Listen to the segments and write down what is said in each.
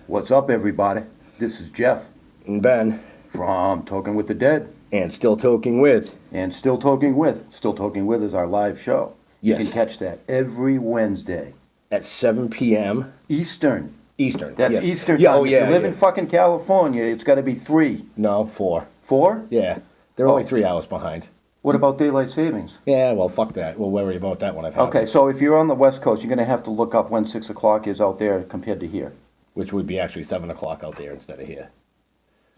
What's up, everybody? This is Jeff And Ben. from Talking with the Dead. And Still Toking with. And Still Toking with. Still Toking with is our live show. Yes. You can catch that every Wednesday. At 7 p.m. Eastern. Eastern. That's yes. Eastern time. Yeah, oh, if yeah, you live in fucking California, it's got to be 3. No, 4. 4? Yeah. They're only 3 hours behind. What about daylight savings? Yeah, well, fuck that. We'll worry about that when I've had Okay, so if you're on the West Coast, you're going to have to look up when 6 o'clock is out there compared to here. Which would be actually 7 o'clock out there instead of here.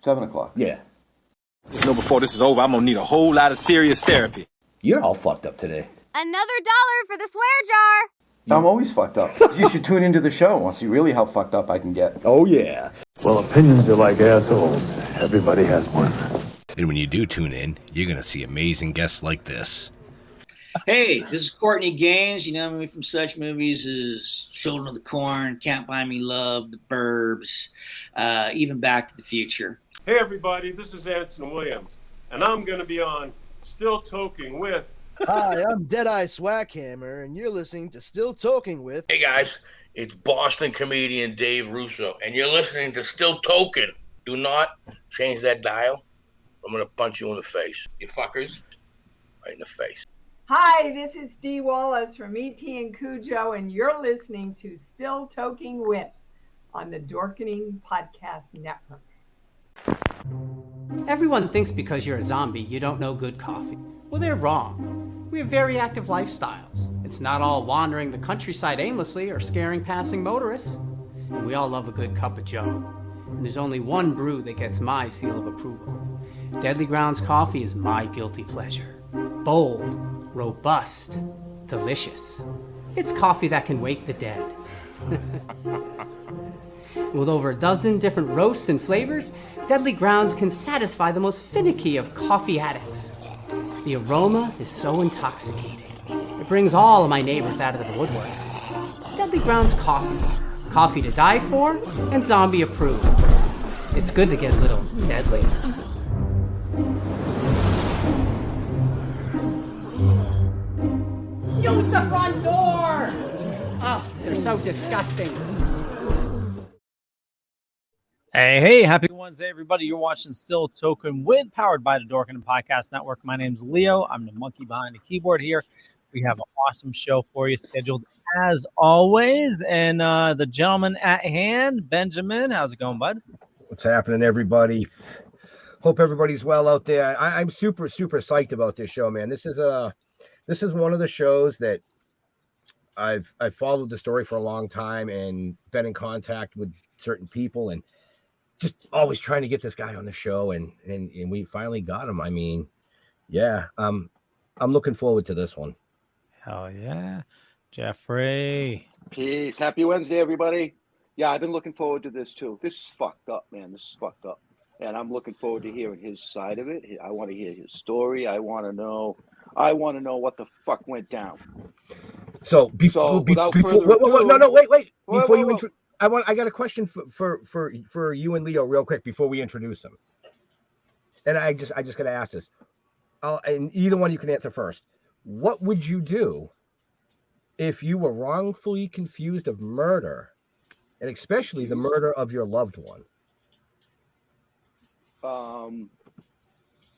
7 o'clock? Yeah. You know, before this is over, I'm gonna need a whole lot of serious therapy. You're all fucked up today. Another $1 for the swear jar. I'm always fucked up. You should tune into the show and see really how fucked up I can get. Oh, yeah. Well, opinions are like assholes. Everybody has one. And when you do tune in, you're going to see amazing guests like this. Hey, this is Courtney Gaines. You know me from such movies as Children of the Corn, Can't Buy Me Love, The Burbs, even Back to the Future. Hey everybody, this is Anson Williams, and I'm going to be on Still Toking with... Hi, I'm Deadeye Swackhammer, and you're listening to Still Toking with... Hey guys, it's Boston comedian Dave Russo, and you're listening to Still Toking. Do not change that dial. I'm going to punch you in the face. You fuckers, right in the face. Hi, this is Dee Wallace from E.T. and Cujo, and you're listening to Still Toking with on the Dorkening Podcast Network. Everyone thinks because you're a zombie, you don't know good coffee. Well, they're wrong. We have very active lifestyles. It's not all wandering the countryside aimlessly or scaring passing motorists. And we all love a good cup of joe. And there's only one brew that gets my seal of approval. Deadly Grounds coffee is my guilty pleasure. Bold, robust, delicious. It's coffee that can wake the dead. With over a dozen different roasts and flavors, Deadly Grounds can satisfy the most finicky of coffee addicts. The aroma is so intoxicating. It brings all of my neighbors out of the woodwork. Deadly Grounds coffee. Coffee to die for and zombie approved. It's good to get a little deadly. Use the front door! Oh, they're so disgusting. Hey, happy Wednesday, everybody. You're watching Still Token with, powered by the Dorkening Podcast Network. My name's Leo. I'm the monkey behind the keyboard here. We have an awesome show for you scheduled as always. And the gentleman at hand, Benjamin, how's it going, bud? What's happening, everybody? Hope everybody's well out there. I'm super, super psyched about this show, man. This is one of the shows that I've followed the story for a long time and been in contact with certain people and just always trying to get this guy on the show, and we finally got him. I mean, yeah, I'm looking forward to this one. Hell yeah. Jeffrey. Peace. Happy Wednesday, everybody. Yeah, I've been looking forward to this too. This is fucked up, man. This is fucked up. And I'm looking forward to hearing his side of it. I want to hear his story. I want to know what the fuck went down. So before wait. Before you intro, I got a question for you and Leo real quick before we introduce him. And I just got to ask this. And either one you can answer first. What would you do if you were wrongfully accused of murder, and especially the murder of your loved one?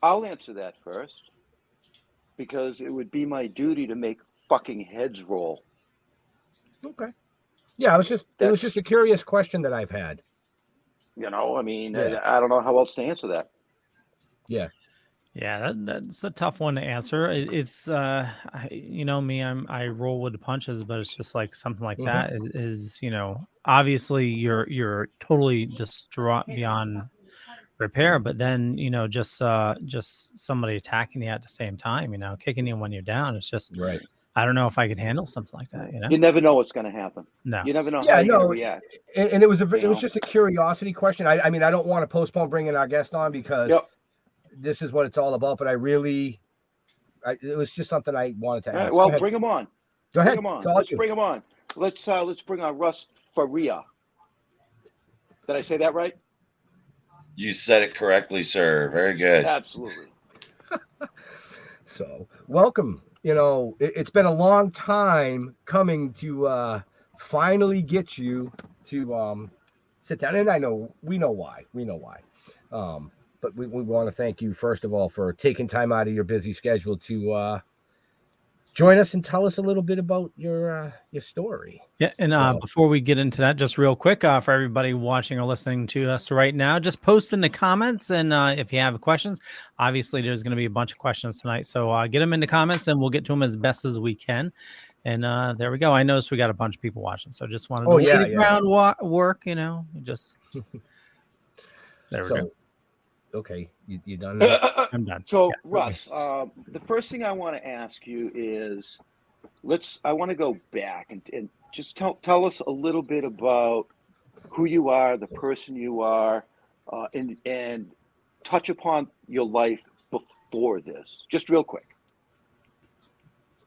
I'll answer that first because it would be my duty to make fucking heads roll. Okay. Yeah, it was just a curious question that I've had. You know, I mean, yeah. I don't know how else to answer that. Yeah. Yeah, that's a tough one to answer. It's you know me, I roll with the punches, but it's just like something like that is obviously you're totally distraught beyond repair, but then just somebody attacking you at the same time, kicking you when you're down. It's just right. I don't know if I could handle something like that. You never know what's going to happen. No, you never know how you're going to react. And it was just a curiosity question. I mean, I don't want to postpone bringing our guest on because this is what it's all about. But it was just something I wanted to ask. Well, bring him on. Go ahead. Bring him on. Let's bring him on. Let's bring on Russ Faria. Did I say that right? You said it correctly, sir. Very good. Absolutely. So, welcome. It's been a long time coming to finally get you to sit down. And we know why. But we want to thank you, first of all, for taking time out of your busy schedule to join us and tell us a little bit about your story. Yeah, and before we get into that, just real quick, for everybody watching or listening to us right now, just post in the comments, and if you have questions, obviously there's going to be a bunch of questions tonight, so get them in the comments, and we'll get to them as best as we can. And there we go. I noticed we got a bunch of people watching, so just wanted to lay the groundwork, just there we go. Okay, you done now? I'm done. So, Yes. Russ, the first thing I want to ask you is, I want to go back and just tell us a little bit about who you are, the person you are, and touch upon your life before this, just real quick.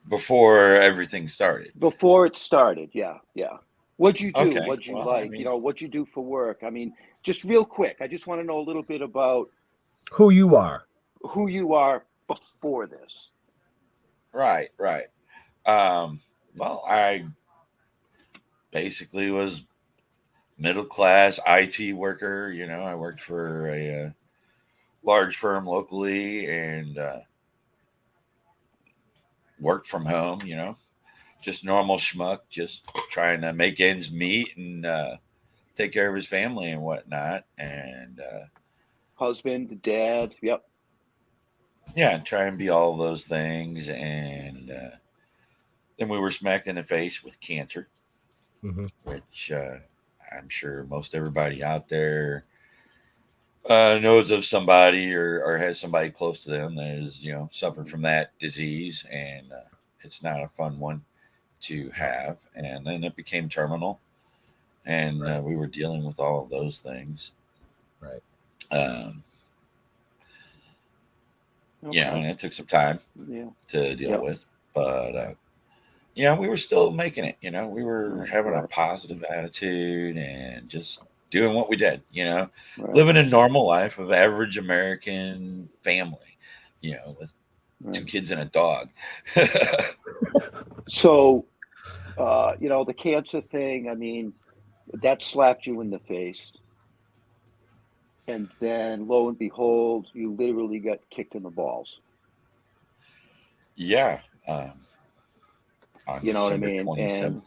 Before everything started. Before it started, yeah. What'd you do? Okay. What'd you Well, like? I mean, What'd you do for work? I mean, just real quick. I just want to know a little bit about who you are before this. Right. Well, I basically was middle class IT worker. I worked for a large firm locally and worked from home. Just normal schmuck, just trying to make ends meet and take care of his family and whatnot. And husband, dad, yep. Yeah, try and be all those things. And then we were smacked in the face with cancer, which I'm sure most everybody out there knows of somebody or has somebody close to them that is, suffered from that disease. And it's not a fun one to have. And then it became terminal. And we were dealing with all of those things. Right. And it took some time to deal with, but we were still making it. We were having a positive attitude and just doing what we did. Living a normal life of average American family. With 2 kids and a dog. So, the cancer thing. I mean, that slapped you in the face. And then, lo and behold, you literally got kicked in the balls. Yeah. You know what I mean? 27th. And,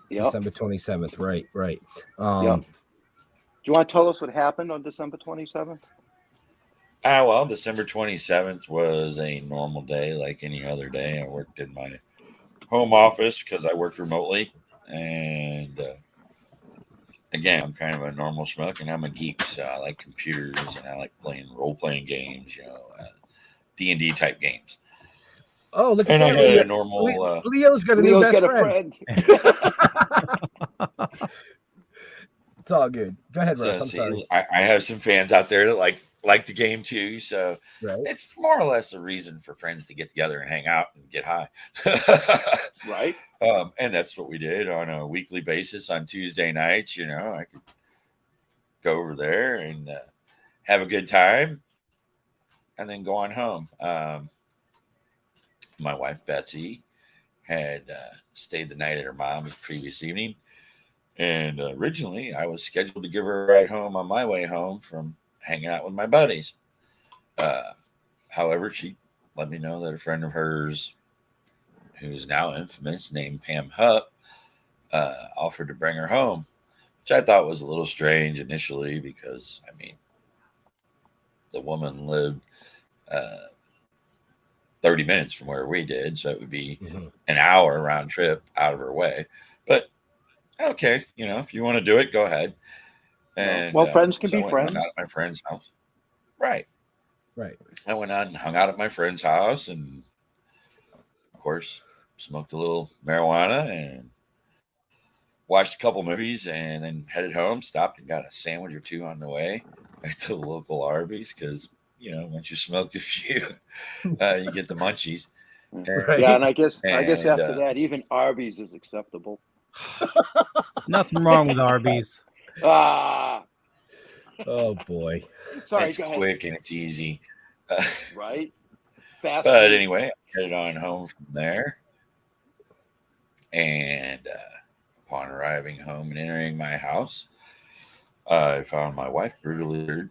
December 27th. Right. Do you want to tell us what happened on December 27th? Well, December 27th was a normal day like any other day. I worked in my home office because I worked remotely. And again, I'm kind of a normal schmuck, and I'm a geek, so I like computers and I like playing role-playing games, D&D type games. Oh, look at and that! I had a normal. Leo's got a new best friend. It's all good. Go ahead, Russ. I'm sorry. I have some fans out there that like the game too, so it's more or less a reason for friends to get together and hang out and get high. Right. And that's what we did on a weekly basis on Tuesday nights. I could go over there and have a good time and then go on home. My wife, Betsy, had stayed the night at her mom's the previous evening. And originally I was scheduled to give her a ride home on my way home from hanging out with my buddies. However, she let me know that a friend of hers, who's now infamous, named Pam Hupp, offered to bring her home, which I thought was a little strange initially because, I mean, the woman lived 30 minutes from where we did, so it would be an hour round trip out of her way. But okay, if you want to do it, go ahead. And well, friends can so be I went friends. and hung out at my friend's house. Right. I went out and hung out at my friend's house, and of course, smoked a little marijuana and watched a couple movies, and then headed home. Stopped and got a sandwich or two on the way back to the local Arby's because once you smoked a few, you get the munchies. Yeah, and I guess after that, even Arby's is acceptable. Nothing wrong with Arby's. Oh boy. Sorry, it's go ahead. quick and it's easy. Right. Fast. But anyway, I headed on home from there. And upon arriving home and entering my house, I found my wife brutally murdered.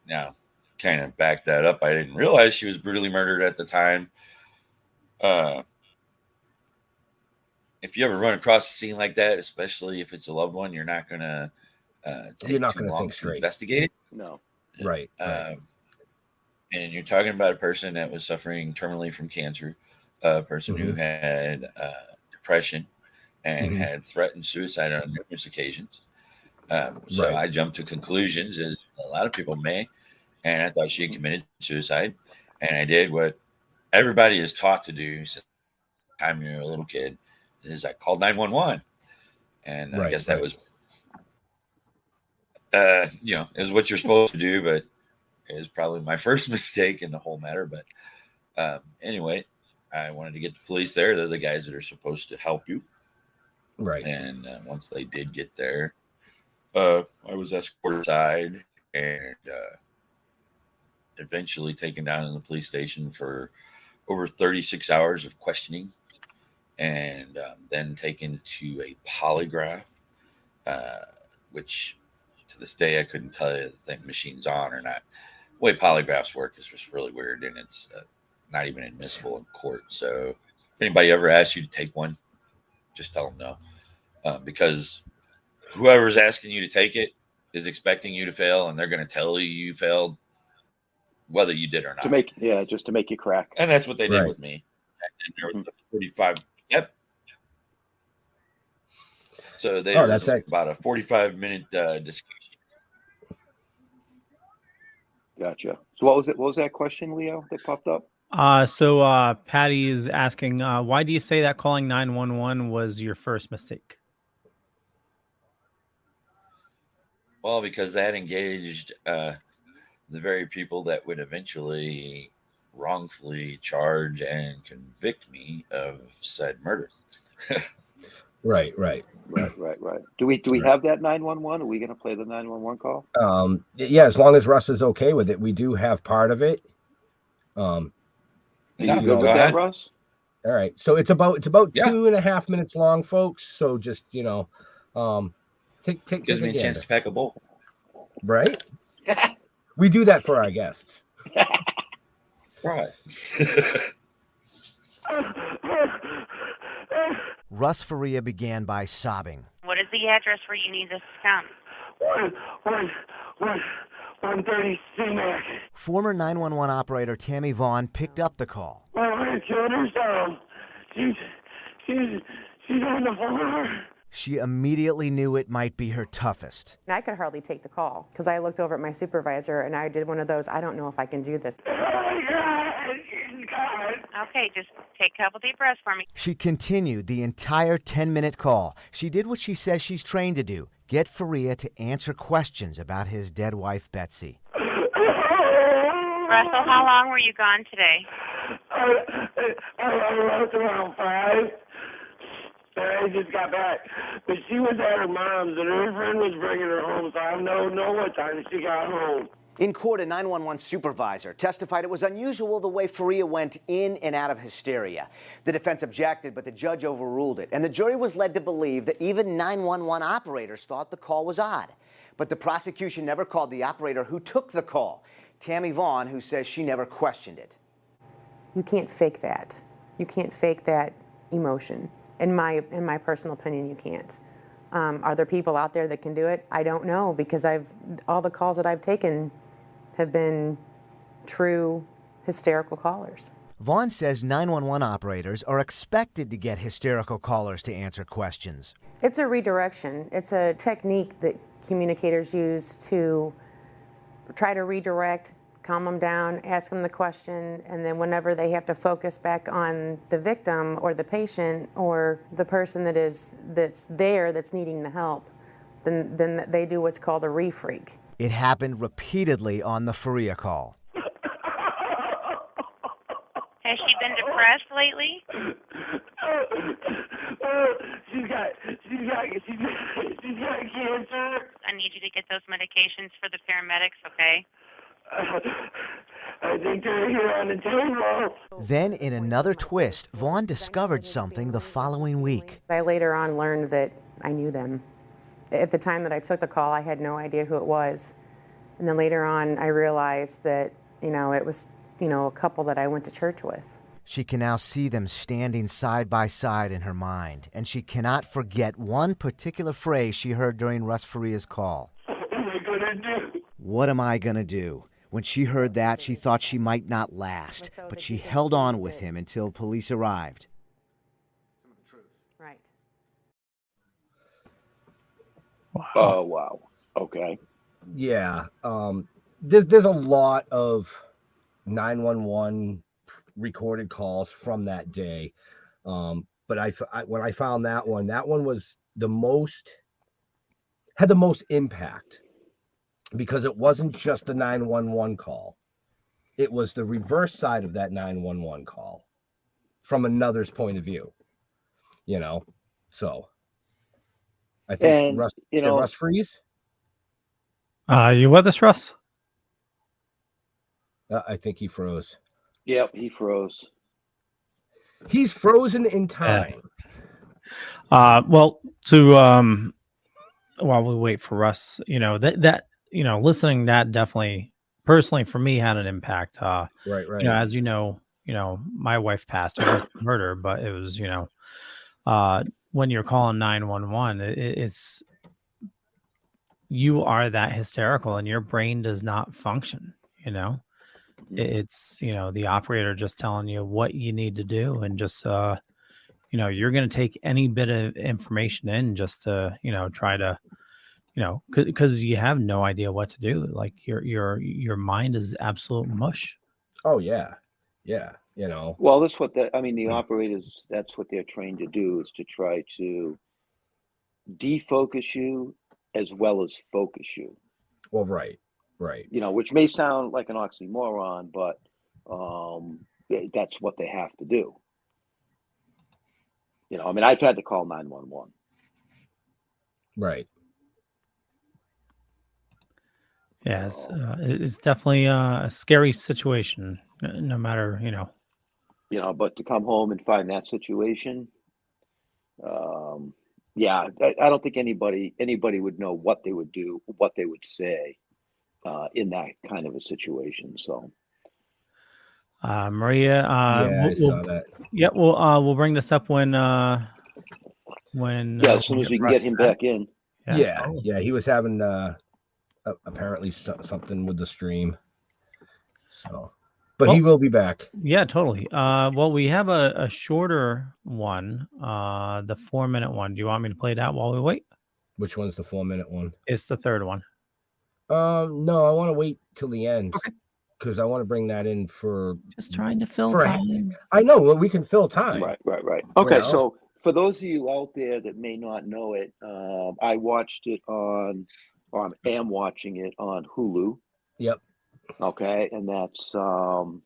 Now, kind of back that up. I didn't realize she was brutally murdered at the time. If you ever run across a scene like that, especially if it's a loved one, you're not gonna take too long to investigate it. No. Right. And you're talking about a person that was suffering terminally from cancer, a person who had depression and had threatened suicide on numerous occasions. So I jumped to conclusions, as a lot of people may, and I thought she had committed suicide. And I did what everybody is taught to do since the time you're a little kid, is I called 911. And I guess that was, is what you're supposed to do, but it was probably my first mistake in the whole matter. But anyway, I wanted to get the police there. They're the guys that are supposed to help you. Right. And once they did get there, I was escorted aside and eventually taken down in the police station for over 36 hours of questioning, and then taken to a polygraph, which to this day I couldn't tell you if the machine's on or not. The way polygraphs work is just really weird, and it's not even admissible in court. So if anybody ever asks you to take one, just tell them no, because whoever's asking you to take it is expecting you to fail, and they're going to tell you failed, whether you did or not. Just to make you crack. And that's what they did with me. And there was a 45. Yep. So they was about a 45-minute discussion. Gotcha. So what was it? What was that question, Leo, that popped up? So Patty is asking, why do you say that calling 911 was your first mistake? Well, because that engaged the very people that would eventually wrongfully charge and convict me of said murder. Right. Do we have that 911? Are we going to play the 911 call? Yeah, as long as Russ is okay with it, we do have part of it. You good with that, Russ? All right. So it's about 2.5 minutes long, folks. So just take gives me a chance to pack a bowl. Right. We do that for our guests. Right. Russ Faria began by sobbing. What is the address where you need this to come? 130 C-Mac. Former 911 operator Tammy Vaughn picked up the call. My wife killed herself. She's on the floor. She immediately knew it might be her toughest. I could hardly take the call because I looked over at my supervisor and I did one of those, I don't know if I can do this. Oh my God. Okay, just take a couple deep breaths for me. She continued the entire 10-minute call. She did what she says she's trained to do, get Faria to answer questions about his dead wife, Betsy. Russell, how long were you gone today? I left around 5. I just got back. But she was at her mom's, and her friend was bringing her home, so I don't know what time she got home. In court, a 911 supervisor testified it was unusual the way Faria went in and out of hysteria. The defense objected, but the judge overruled it, and the jury was led to believe that even 911 operators thought the call was odd. But the prosecution never called the operator who took the call, Tammy Vaughn, who says she never questioned it. You can't fake that. You can't fake that emotion. In my personal opinion, you can't. Are there people out there that can do it? I don't know, because all the calls that I've taken have been true hysterical callers. Vaughn says 911 operators are expected to get hysterical callers to answer questions. It's a redirection. It's a technique that communicators use to try to redirect, calm them down, ask them the question, and then whenever they have to focus back on the victim or the patient or the person that's needing the help, then they do what's called a refreak. It happened repeatedly on the Faria call. Has she been depressed lately? She's got cancer. I need you to get those medications for the paramedics, okay? I think they're here on the table. Then, in another twist, Vaughn discovered something the following week. I later on learned that I knew them. At the time that I took the call, I had no idea who it was. And then later on, I realized that, it was, a couple that I went to church with. She can now see them standing side by side in her mind, and she cannot forget one particular phrase she heard during Russ Faria's call. What am I gonna do? What am I gonna do? When she heard that, she thought she might not last, but she held on with him until police arrived. Right. Oh, wow. Okay. Yeah. There's a lot of 911 recorded calls from that day. But when I found that one was had the most impact, because it wasn't just a 911 call. It was the reverse side of that 911 call from another's point of view, so I think And, Russ, did Russ freeze? You with us, Russ? I think he froze. Yep, he froze. He's frozen in time. Well, while we wait for Russ, listening, that definitely personally for me had an impact. Right. As my wife passed. It wasn't murder, but it was, when you're calling 911, it's you are that hysterical and your brain does not function. It's the operator just telling you what you need to do, and just you're going to take any bit of information in just to try to because you have no idea what to do. Like your mind is absolute mush. Oh yeah. Well, that's what the operators, that's what they're trained to do, is to try to defocus you as well as focus you. Well, right. Which may sound like an oxymoron, but that's what they have to do. I've had to call 911. Right. Yeah, it's definitely a scary situation, no matter, But to come home and find that situation, I don't think anybody would know what they would do, what they would say in that kind of a situation. So, Maria, I saw that. Yeah, we'll bring this up when as soon as we can get him back in. Yeah, he was having apparently something with the stream. So, but he will be back. Yeah, totally. Well, we have a shorter one, the 4-minute one. Do you want me to play that while we wait? Which one's the 4-minute one? It's the third one. No, I want to wait till the end. Okay. Because I want to bring that in for just trying to fill time. I know. Well, we can fill time. Right. Okay, so for those of you out there that may not know it, I watched it I am watching it on Hulu. Yep. Okay, and that's The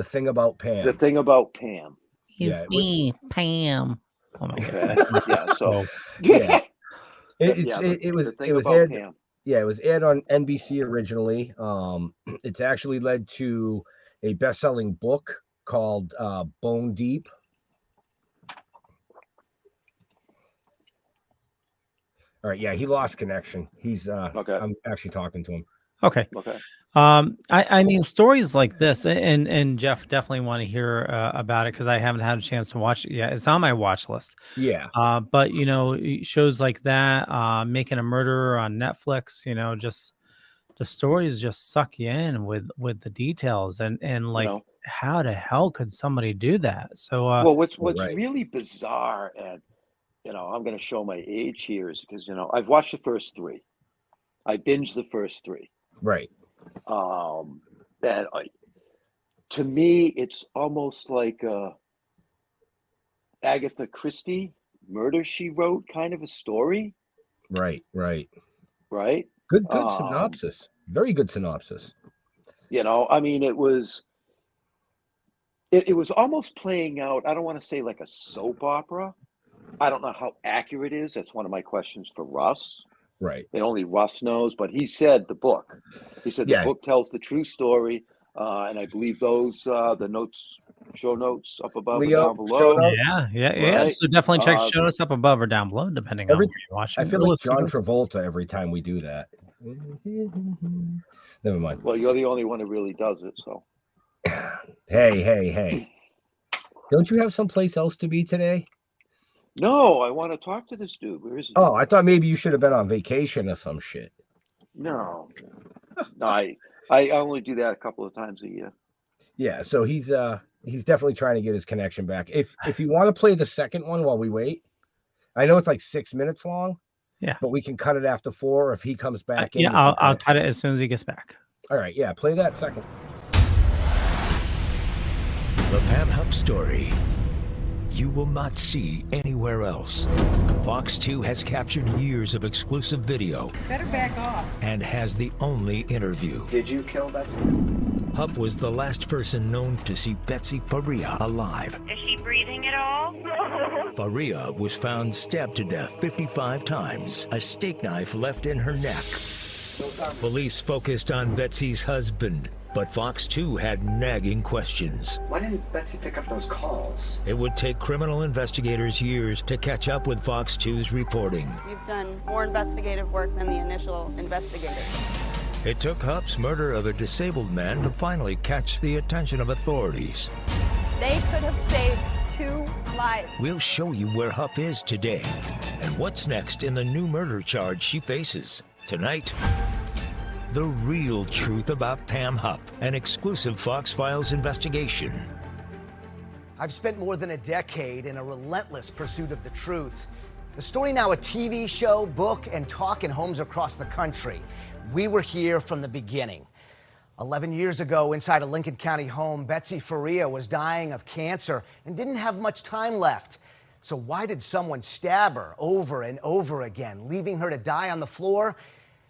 Thing About Pam. The Thing About Pam. It's me, Pam. Oh my God. Yeah. So yeah, it was aired. Pam. Yeah, it was aired on NBC originally. It's actually led to a best-selling book called Bone Deep. All right, yeah, he lost connection. He's okay. I'm actually talking to him. Okay. I mean, stories like this, and Jeff definitely want to hear about it because I haven't had a chance to watch it yet. It's on my watch list. Yeah. But shows like that, Making a Murderer on Netflix, just the stories just suck you in with the details and like how the hell could somebody do that? So well, what's really bizarre, and I'm going to show my age here, is because I've watched the first 3. I binged the first 3. Right. And to me, it's almost like Agatha Christie, Murder, She Wrote kind of a story. Right. Good synopsis. Very good synopsis. It was almost playing out, I don't want to say like a soap opera. I don't know how accurate it is. That's one of my questions for Russ. Right. And only Russ knows, but he said the book. He said the book tells the true story And I believe those, the notes, show notes up above and Leo, down below. show notes? Yeah. Right. So definitely check show notes up above or down below, depending on where you're watching. I feel or like listening John to us. Travolta every time we do that. Never mind. Well, you're the only one who really does it, so. Hey. Don't you have someplace else to be today? No, I want to talk to this dude. Where is he? Oh, I thought maybe you should have been on vacation or some shit. No. No, I only do that a couple of times a year. Yeah, so he's definitely trying to get his connection back. If you want to play the second one while we wait, I know it's like 6 minutes long. Yeah. But we can cut it after 4 if he comes back in. Yeah, I'll cut it as soon as he gets back. All right, yeah, play that second. The Pam Hupp story. You will not see anywhere else. Fox 2 has captured years of exclusive video. Better back off. And has the only interview. Did you kill Betsy? Hupp was the last person known to see Betsy Faria alive. Is she breathing at all? Faria was found stabbed to death 55 times, a steak knife left in her neck. Police focused on Betsy's husband, but Fox 2 had nagging questions. Why didn't Betsy pick up those calls? It would take criminal investigators years to catch up with Fox 2's reporting. You've done more investigative work than the initial investigators. It took Hupp's murder of a disabled man to finally catch the attention of authorities. They could have saved 2 lives. We'll show you where Hupp is today and what's next in the new murder charge she faces. Tonight, the real truth about Pam Hupp, an exclusive Fox Files investigation. I've spent more than a decade in a relentless pursuit of the truth. The story now a TV show, book, and talk in homes across the country. We were here from the beginning. 11 years ago, inside a Lincoln County home, Betsy Faria was dying of cancer and didn't have much time left. So why did someone stab her over and over again, leaving her to die on the floor?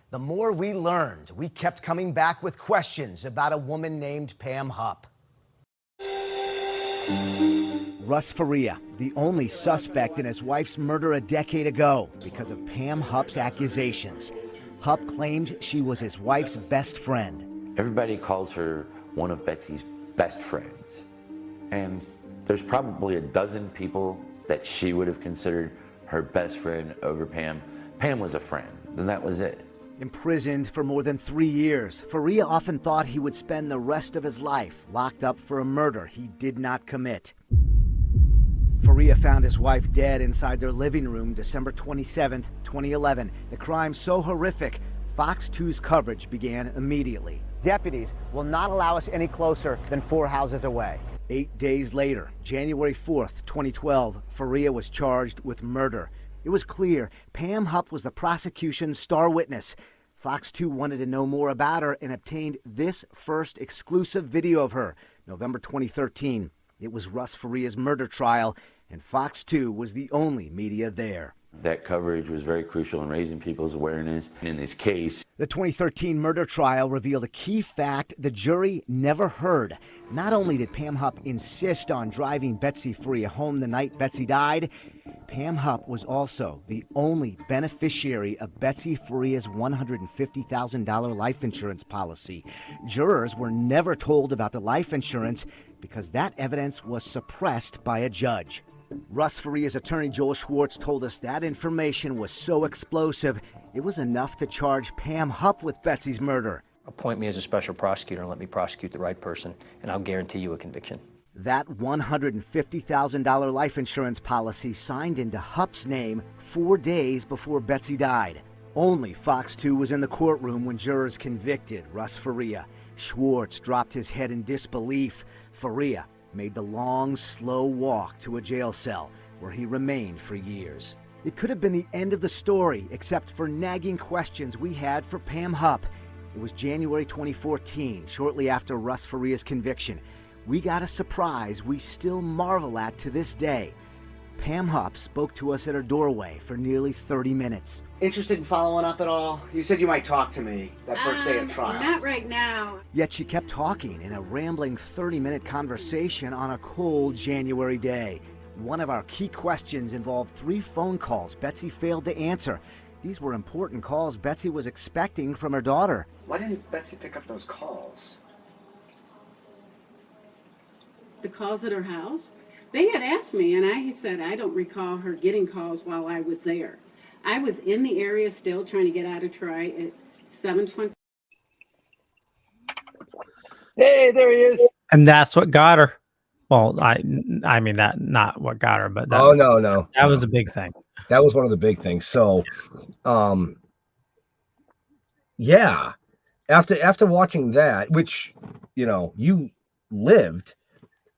The more we learned, we kept coming back with questions about a woman named Pam Hupp. Russ Faria, the only suspect in his wife's murder a decade ago because of Pam Hupp's accusations. Hupp claimed she was his wife's best friend. Everybody calls her one of Betsy's best friends. And there's probably a dozen people that she would have considered her best friend over Pam. Pam was a friend, and that was it. Imprisoned for more than 3 years, Faria often thought he would spend the rest of his life locked up for a murder he did not commit. Faria found his wife dead inside their living room December 27, 2011. The crime so horrific, Fox 2's coverage began immediately. Deputies will not allow us any closer than 4 houses away. 8 days later, January 4th, 2012, Faria was charged with murder. It was clear Pam Hupp was the prosecution's star witness. Fox 2 wanted to know more about her and obtained this first exclusive video of her, November 2013. It was Russ Faria's murder trial, and Fox 2 was the only media there. That coverage was very crucial in raising people's awareness. And in this case, the 2013 murder trial revealed a key fact the jury never heard. Not only did Pam Hupp insist on driving Betsy Faria home the night Betsy died, Pam Hupp was also the only beneficiary of Betsy Faria's $150,000 life insurance policy. Jurors were never told about the life insurance because that evidence was suppressed by a judge. Russ Faria's attorney Joel Schwartz told us that information was so explosive, it was enough to charge Pam Hupp with Betsy's murder. Appoint me as a special prosecutor and let me prosecute the right person, and I'll guarantee you a conviction. That $150,000 life insurance policy signed into Hupp's name 4 days before Betsy died. Only Fox 2 was in the courtroom when jurors convicted Russ Faria. Schwartz dropped his head in disbelief. Faria made the long, slow walk to a jail cell where he remained for years. It could have been the end of the story, except for nagging questions we had for Pam Hupp. It was January 2014, shortly after Russ Faria's conviction. We got a surprise we still marvel at to this day. Pam Hupp spoke to us at her doorway for nearly 30 minutes. Interested in following up at all? You said you might talk to me that first day of trial. Not right now. Yet she kept talking in a rambling 30-minute conversation on a cold January day. One of our key questions involved 3 phone calls Betsy failed to answer. These were important calls Betsy was expecting from her daughter. Why didn't Betsy pick up those calls? the calls at her house? They had asked me, and I said I don't recall her getting calls while I was there. I was in the area still trying to get out of Troy at 7:20. Hey, there he is. And that's what got her. Well, I mean that not what got her, but that, Oh no, that was a big thing. That was one of the big things. So, yeah, after watching that, which you lived,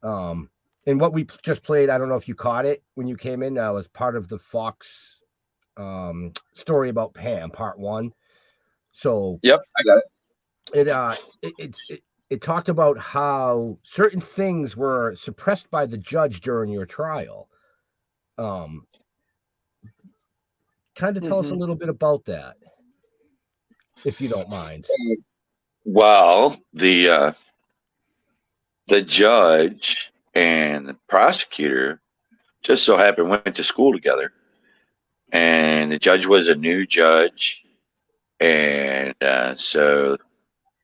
and what we just played, I don't know if you caught it when you came in. Was part of the Fox story about Pam, part 1. So yep, I got it. It talked about how certain things were suppressed by the judge during your trial. Kind of tell us a little bit about that, if you don't mind. Well, the judge and the prosecutor just so happened went to school together, and the judge was a new judge, and so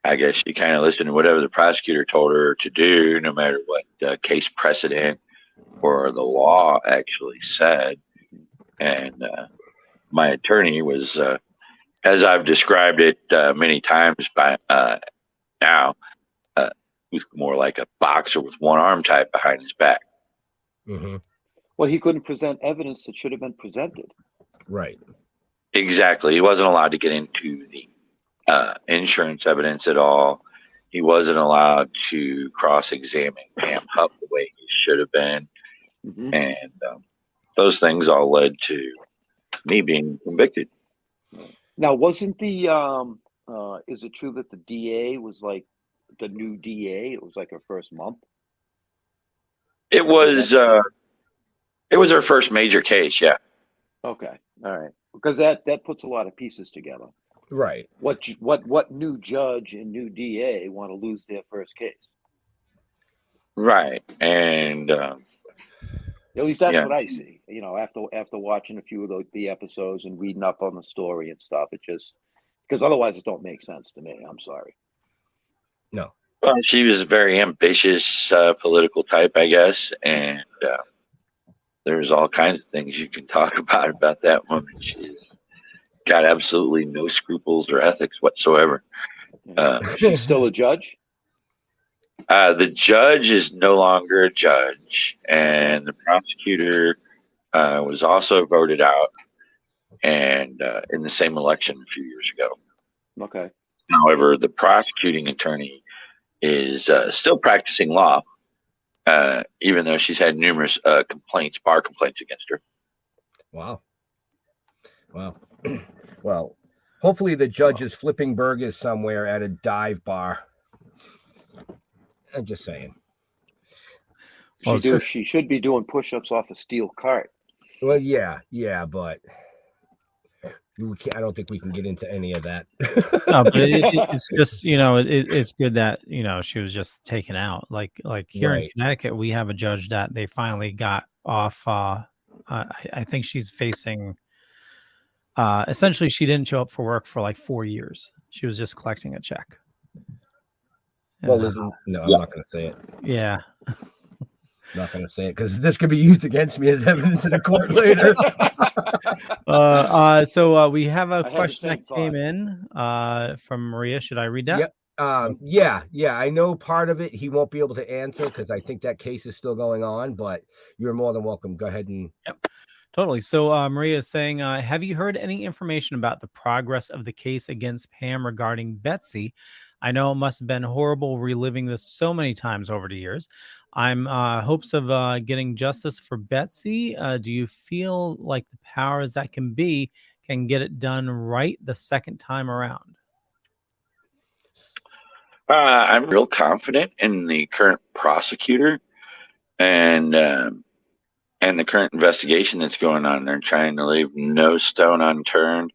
I guess she kind of listened to whatever the prosecutor told her to do, no matter what case precedent or the law actually said. And my attorney was, as I've described it many times by now, was more like a boxer with one arm tied behind his back. Mm-hmm. Well, he couldn't present evidence that should have been presented. Right. Exactly. He wasn't allowed to get into the insurance evidence at all. He wasn't allowed to cross-examine Pam Hupp the way he should have been. Mm-hmm. And those things all led to me being convicted. Now, wasn't the is it true that the DA was like the new DA? It was like her first month. It was her first major case. Yeah. Okay. All right. Because that puts a lot of pieces together. Right. What new judge and new DA want to lose their first case? Right. And at least that's yeah. what I see. After watching a few of the episodes and reading up on the story and stuff, it just because otherwise it don't make sense to me. I'm sorry. No. Well, she was a very ambitious political type, I guess, and there's all kinds of things you can talk about that woman. She's got absolutely no scruples or ethics whatsoever. She's still a judge? The judge is no longer a judge, and the prosecutor was also voted out, and in the same election a few years ago. Okay. However, the prosecuting attorney is still practicing law, even though she's had numerous bar complaints against her. Wow. Well, hopefully the judge is flipping burgers somewhere at a dive bar. I'm just saying. She should be doing push-ups off a steel cart. Well, yeah, but I don't think we can get into any of that. No, but it's just it's good that she was just taken out. Like here in Connecticut, we have a judge that they finally got off. I think she's facing. Essentially, she didn't show up for work for like 4 years. She was just collecting a check. Well, I'm not going to say it. Yeah. Not going to say it because this could be used against me as evidence in a court later. So we have a question that came in from Maria. Should I read that? Yep. Yeah. I know part of it he won't be able to answer because I think that case is still going on, but you're more than welcome. Go ahead and. Yep. Totally. So Maria is saying, have you heard any information about the progress of the case against Pam regarding Betsy? I know it must have been horrible reliving this so many times over the years. I'm hopes of getting justice for Betsy. Do you feel like the powers that can get it done right the second time around? I'm real confident in the current prosecutor and the current investigation that's going on. They're trying to leave no stone unturned.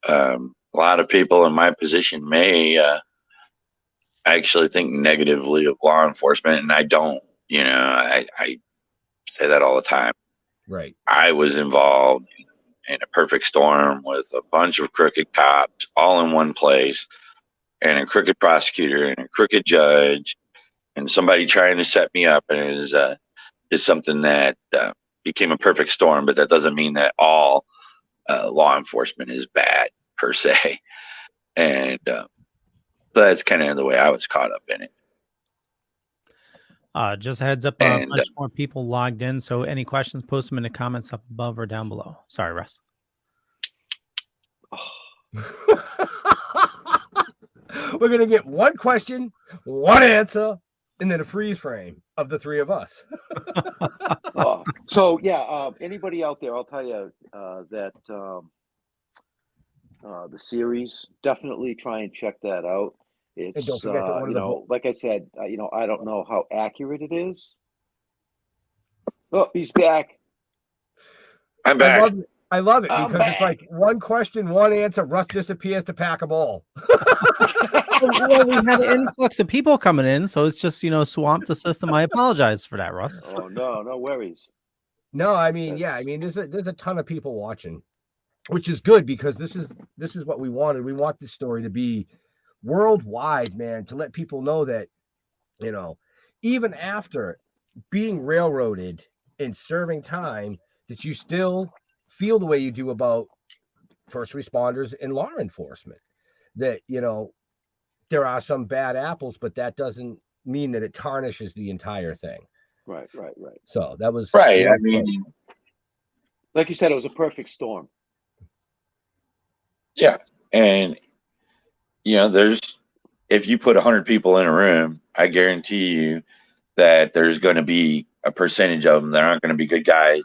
A lot of people in my position may actually think negatively of law enforcement, and I don't. I say that all the time. Right. I was involved in a perfect storm with a bunch of crooked cops all in one place, and a crooked prosecutor and a crooked judge and somebody trying to set me up, and is something that became a perfect storm. But that doesn't mean that all law enforcement is bad per se. And that's kind of the way I was caught up in it. Just a heads up, a bunch more people logged in. So any questions, post them in the comments up above or down below. Sorry, Russ. We're going to get one question, one answer, and then a freeze frame of the three of us. So, yeah, anybody out there, I'll tell you that the series, definitely try and check that out. It's, don't forget that you know, like I said, you know, I don't know how accurate it is. Oh, he's back. I'm back. I love it because it's like one question, one answer. Russ disappears to pack a ball. Well, we had an influx of people coming in, so it's just, you know, swamped the system. I apologize for that, Russ. Oh, no worries. No, I mean, yeah, I mean, there's a ton of people watching, which is good because this is what we wanted. We want this story to be worldwide, man, to let people know that, you know, even after being railroaded and serving time, that you still feel the way you do about first responders and law enforcement. That, you know, there are some bad apples, but that doesn't mean that it tarnishes the entire thing. Right. So that was right. I mean, like you said, it was a perfect storm. Yeah, and you know, if you put 100 people in a room, I guarantee you that there's going to be a percentage of them that aren't going to be good guys,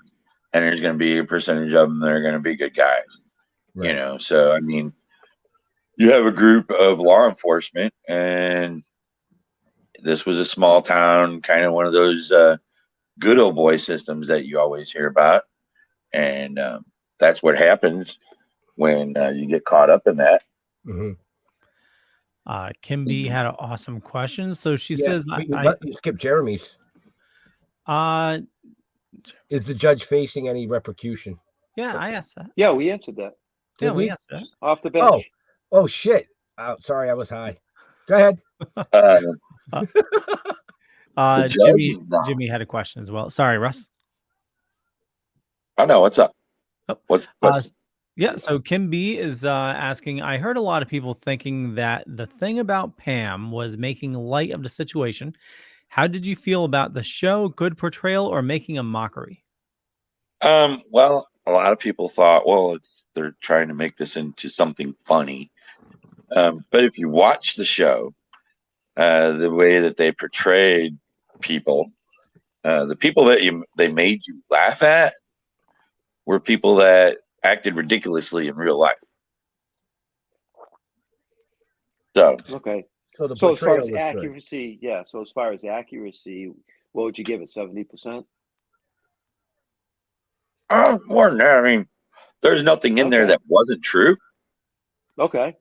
and there's going to be a percentage of them that are going to be good guys. Right. You know, so I mean, you have a group of law enforcement, and this was a small town, kind of one of those good old boy systems that you always hear about, and that's what happens when you get caught up in that. Mm-hmm. Kim B had an awesome question. So she says, you skip Jeremy's. Is the judge facing any repercussion? Yeah, I asked that. Yeah, we answered that. Yeah, we answered that. Off the bench. Oh shit. Sorry, I was high. Go ahead. Jimmy had a question as well. Sorry, Russ. Oh no, what's up? What's yeah, so Kim B is asking, I heard a lot of people thinking that the thing about Pam was making light of the situation. How did you feel about the show? Good portrayal or making a mockery? Well, a lot of people thought, well, they're trying to make this into something funny. But if you watch the show, the way that they portrayed people, the people that they made you laugh at were people that acted ridiculously in real life. So okay. So as far as accuracy, what would you give it? 70%? More than that. I mean, there's nothing in there that wasn't true. Okay.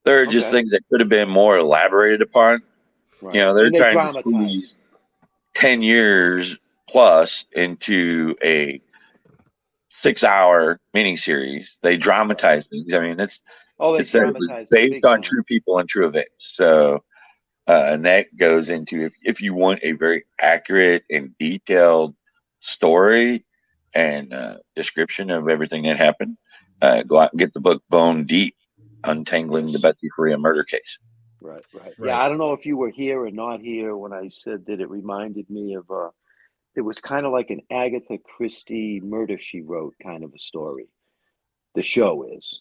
There are just things that could have been more elaborated upon. Right. You know, they're trying to squeeze 10 years plus into a 6-hour miniseries. They dramatize things. I mean, it's based on true people and true events. So, and that goes into if you want a very accurate and detailed story and description of everything that happened, go out and get the book Bone Deep, Untangling the Betsy Faria Murder Case. Right. Yeah, I don't know if you were here or not here when I said that it reminded me of it was kind of like an Agatha Christie Murder, She Wrote kind of a story. The show is.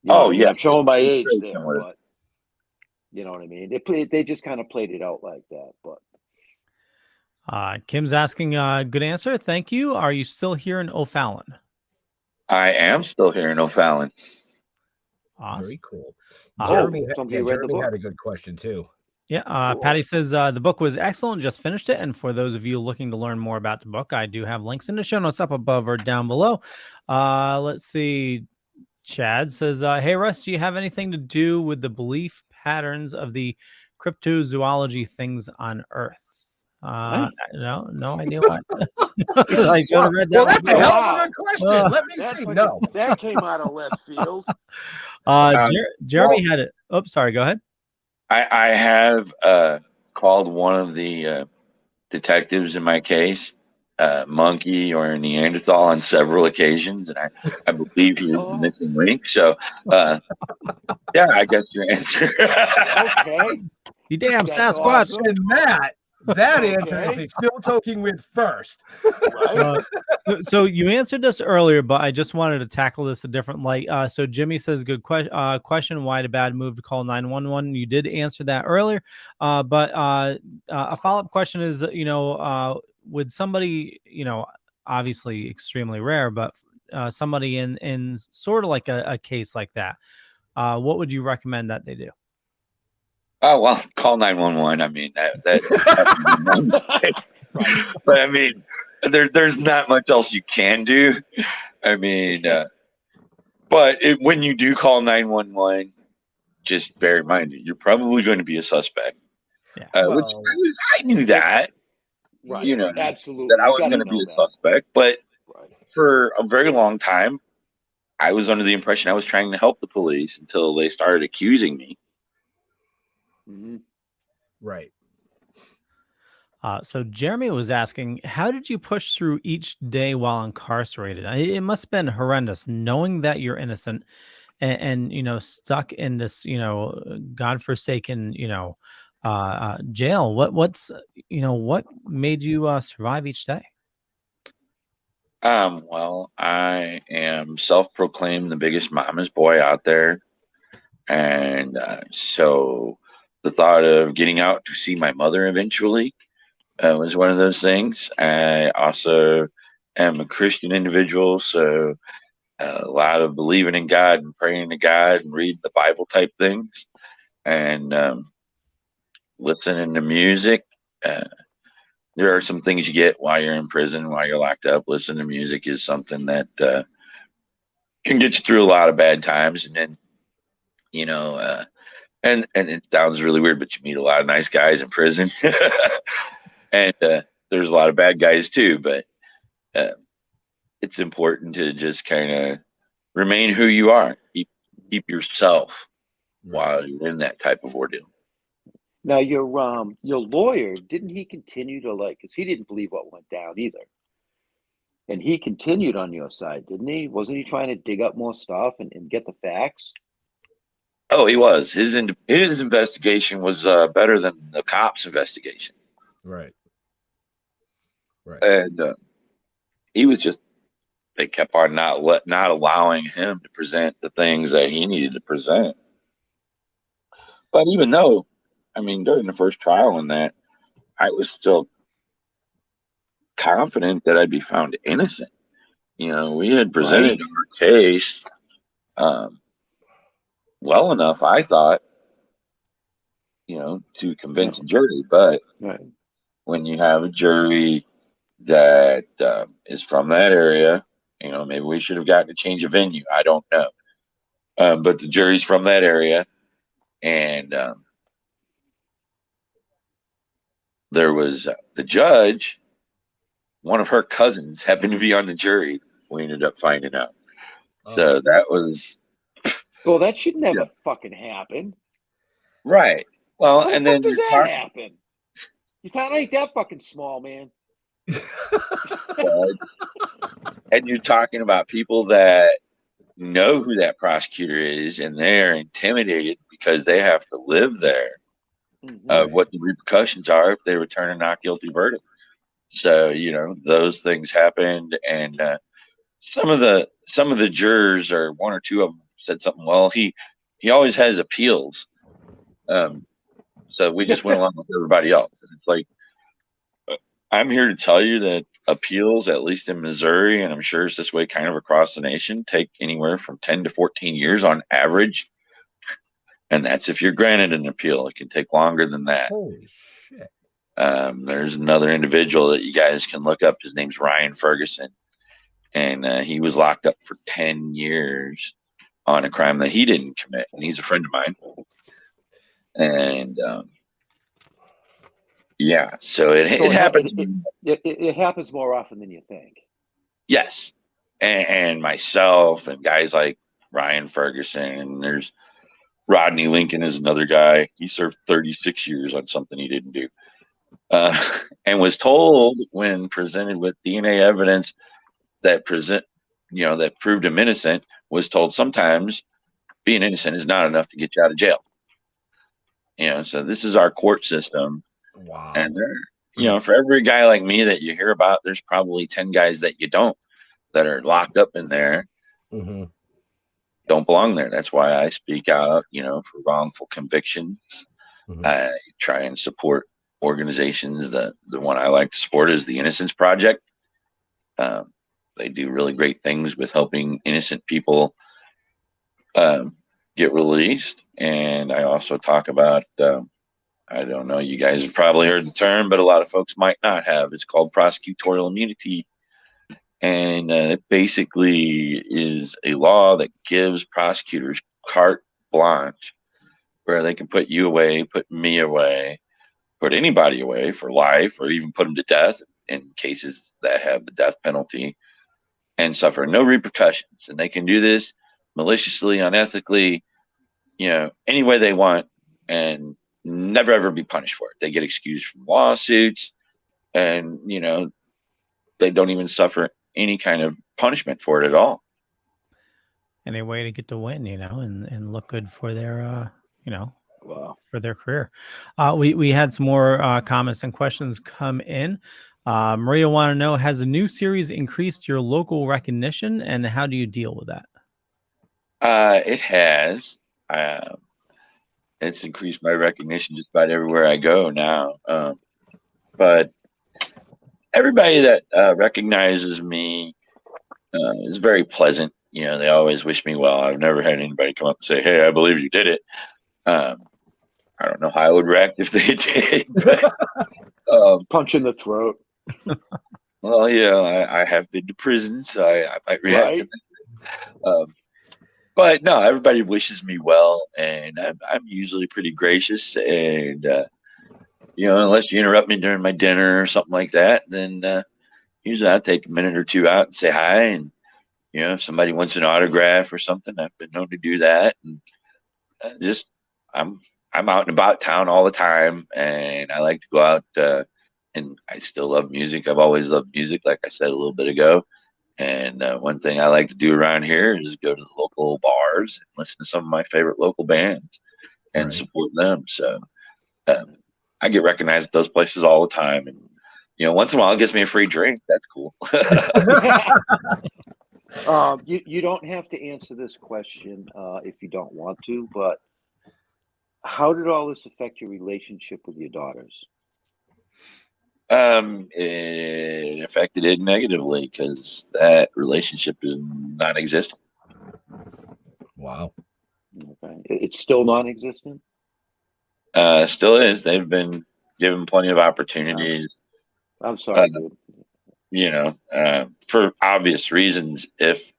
Yeah. I'm showing my age there, but you know what I mean? They just kind of played it out like that. But Kim's asking, good answer. Thank you. Are you still here in O'Fallon? I am still here in O'Fallon. Awesome. Very cool. Jeremy had a good question too. Yeah, cool. Patty says the book was excellent. Just finished it. And for those of you looking to learn more about the book, I do have links in the show notes up above or down below. Let's see. Chad says, hey, Russ, do you have anything to do with the belief patterns of the cryptozoology things on Earth? No idea what. I should have read that. Well, that's a hell of a good question. Let me see. No, that came out of left field. Jeremy had it. Oh, sorry. Go ahead. I have called one of the detectives in my case monkey or Neanderthal on several occasions, and I believe he was the missing link. So, yeah, I guess your answer. Okay. You damn That's Sasquatch. awesome. And that Okay. answer is a still talking with first. Right. So you answered this earlier, but I just wanted to tackle this a different light. So Jimmy says, good question. Why the bad move to call 911? You did answer that earlier. But a follow-up question is, would somebody, obviously extremely rare, but somebody in sort of like a case like that, what would you recommend that they do? Oh, well, call 911. I mean, right. But I mean, there's not much else you can do. I mean, but when you do call 911, just bear in mind that you're probably going to be a suspect. Yeah. Which I knew that. Right. You know, Absolutely. that I You was gotta going to be know a that. suspect. But for a very long time, I was under the impression I was trying to help the police until they started accusing me. Mm-hmm. Right. So Jeremy was asking, how did you push through each day while incarcerated? It must have been horrendous knowing that you're innocent and stuck in this, godforsaken, jail. What made you survive each day? Well, I am self-proclaimed the biggest mama's boy out there. And so the thought of getting out to see my mother eventually was one of those things. I also am a Christian individual, so a lot of believing in God and praying to God and reading the Bible type things and listening to music. There are some things you get while you're in prison, while you're locked up. Listening to music is something that can get you through a lot of bad times. And then, and it sounds really weird, but you meet a lot of nice guys in prison. And there's a lot of bad guys too, but it's important to just kind of remain who you are. Keep yourself while you're in that type of ordeal. Now your lawyer, didn't he continue to because he didn't believe what went down either. And he continued on your side, didn't he? Wasn't he trying to dig up more stuff and get the facts? Oh, he was. His investigation was better than the cops' investigation. Right. And he was just, they kept on not allowing him to present the things that he needed to present. But even though, I mean, during the first trial and that, I was still confident that I'd be found innocent. We had presented our case well enough, I thought, to convince a jury. But when you have a jury that is from that area, maybe we should have gotten a change of venue. I don't know. But the jury's from that area. And there was the judge, one of her cousins happened to be on the jury. We ended up finding out. So that was. Well, that should never fucking happen. Right. Well, How and the then fuck does that happen? You thought I ain't that fucking small, man. And you're talking about people that know who that prosecutor is, and they're intimidated because they have to live there. What the repercussions are if they return a not guilty verdict. So those things happened, and some of the jurors, or one or two of them, said something. Well, he always has appeals, so we just went along with everybody else. It's like, I'm here to tell you that appeals, at least in Missouri, and I'm sure it's this way kind of across the nation, take anywhere from 10 to 14 years on average. And that's if you're granted an appeal. It can take longer than that. Holy shit. There's another individual that you guys can look up. His name's Ryan Ferguson. And he was locked up for 10 years on a crime that he didn't commit. And he's a friend of mine. And so it happens. It happens more often than you think. Yes. And myself and guys like Ryan Ferguson, and there's Rodney Lincoln is another guy. He served 36 years on something he didn't do. And was told when presented with DNA evidence that that proved him innocent, was told sometimes being innocent is not enough to get you out of jail. So this is our court system. Wow. And for every guy like me that you hear about, there's probably 10 guys that you don't, that are locked up in there. Mm-hmm. Don't belong there. That's why I speak out, for wrongful convictions. Mm-hmm. I try and support organizations. The one I like to support is the Innocence Project. They do really great things with helping innocent people get released. And I also talk about, I don't know, you guys have probably heard the term, but a lot of folks might not have. It's called prosecutorial immunity. And it basically is a law that gives prosecutors carte blanche where they can put you away, put me away, put anybody away for life, or even put them to death in cases that have the death penalty, and suffer no repercussions. And they can do this maliciously, unethically, any way they want, and never ever be punished for it. They get excused from lawsuits, and they don't even suffer any kind of punishment for it at all. Any way to get to win, and look good for their wow, for their career. We had some more comments and questions come in. Maria want to know, has the new series increased your local recognition, and how do you deal with that? It has. It's increased my recognition just about everywhere I go now. But everybody that recognizes me is very pleasant. They always wish me well. I've never had anybody come up and say, "Hey, I believe you did it." I don't know how I would react if they did. But, punch in the throat. Well, I have been to prison, so I might react to that. But no, everybody wishes me well, and I'm usually pretty gracious. And unless you interrupt me during my dinner or something like that, then usually I take a minute or two out and say hi. And if somebody wants an autograph or something, I've been known to do that. And I'm out and about town all the time, and I like to go out. And I still love music. I've always loved music, like I said a little bit ago. And one thing I like to do around here is go to the local bars and listen to some of my favorite local bands and support them. So I get recognized at those places all the time. And, once in a while it gets me a free drink. That's cool. You don't have to answer this question if you don't want to, but how did all this affect your relationship with your daughters? It affected it negatively because that relationship is non-existent. Wow. Okay. It's still non-existent? Still is. They've been given plenty of opportunities. I'm sorry, dude. For obvious reasons. If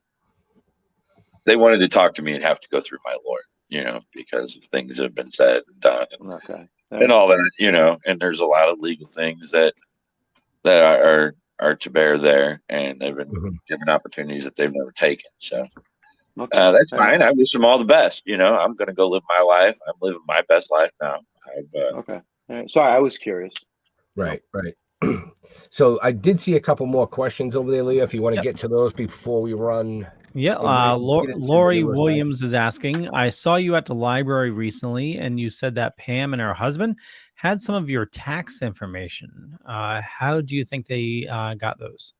they wanted to talk to me, it'd have to go through my lawyer, because of things that have been said and done. Okay. And all that, and there's a lot of legal things that are to bear there, and they've been given opportunities that they've never taken. So that's fine. I wish them all the best. I'm going to go live my life. I'm living my best life now. Okay. All right. Sorry, I was curious. Right. So I did see a couple more questions over there, Leah, if you want to get to those before we run. Yeah, Lori Williams is asking, I saw you at the library recently, and you said that Pam and her husband had some of your tax information. How do you think they got those?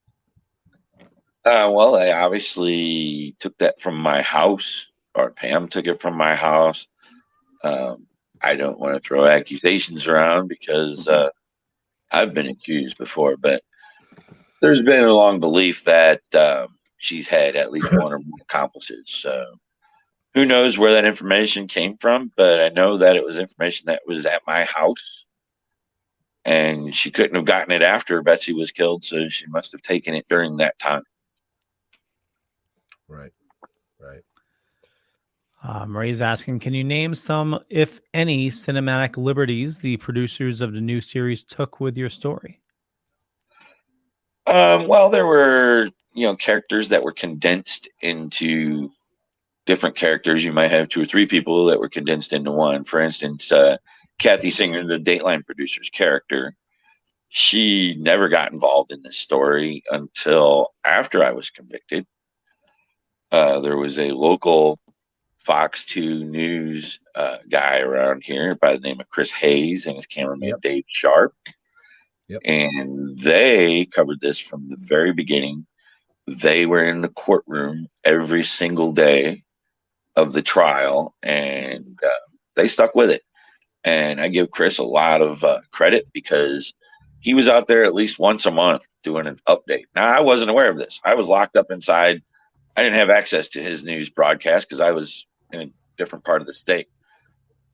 Well, I obviously took that from my house, or Pam took it from my house. I don't want to throw accusations around because I've been accused before, but there's been a long belief that she's had at least one or more accomplices. So who knows where that information came from, but I know that it was information that was at my house, and she couldn't have gotten it after Betsy was killed, so she must have taken it during that time. Right. Marie's asking, can you name some, if any, cinematic liberties the producers of the new series took with your story? Well, there were, characters that were condensed into different characters. You might have 2 or 3 people that were condensed into one. For instance, Kathy Singer, the Dateline producer's character, she never got involved in this story until after I was convicted. There was a local Fox 2 News guy around here by the name of Chris Hayes and his cameraman Dave Sharp. And they covered this from the very beginning. They were in the courtroom every single day of the trial, and they stuck with it. And I give Chris a lot of credit because he was out there at least once a month doing an update. Now, I wasn't aware of this. I was locked up inside. I didn't have access to his news broadcast because I was in a different part of the state.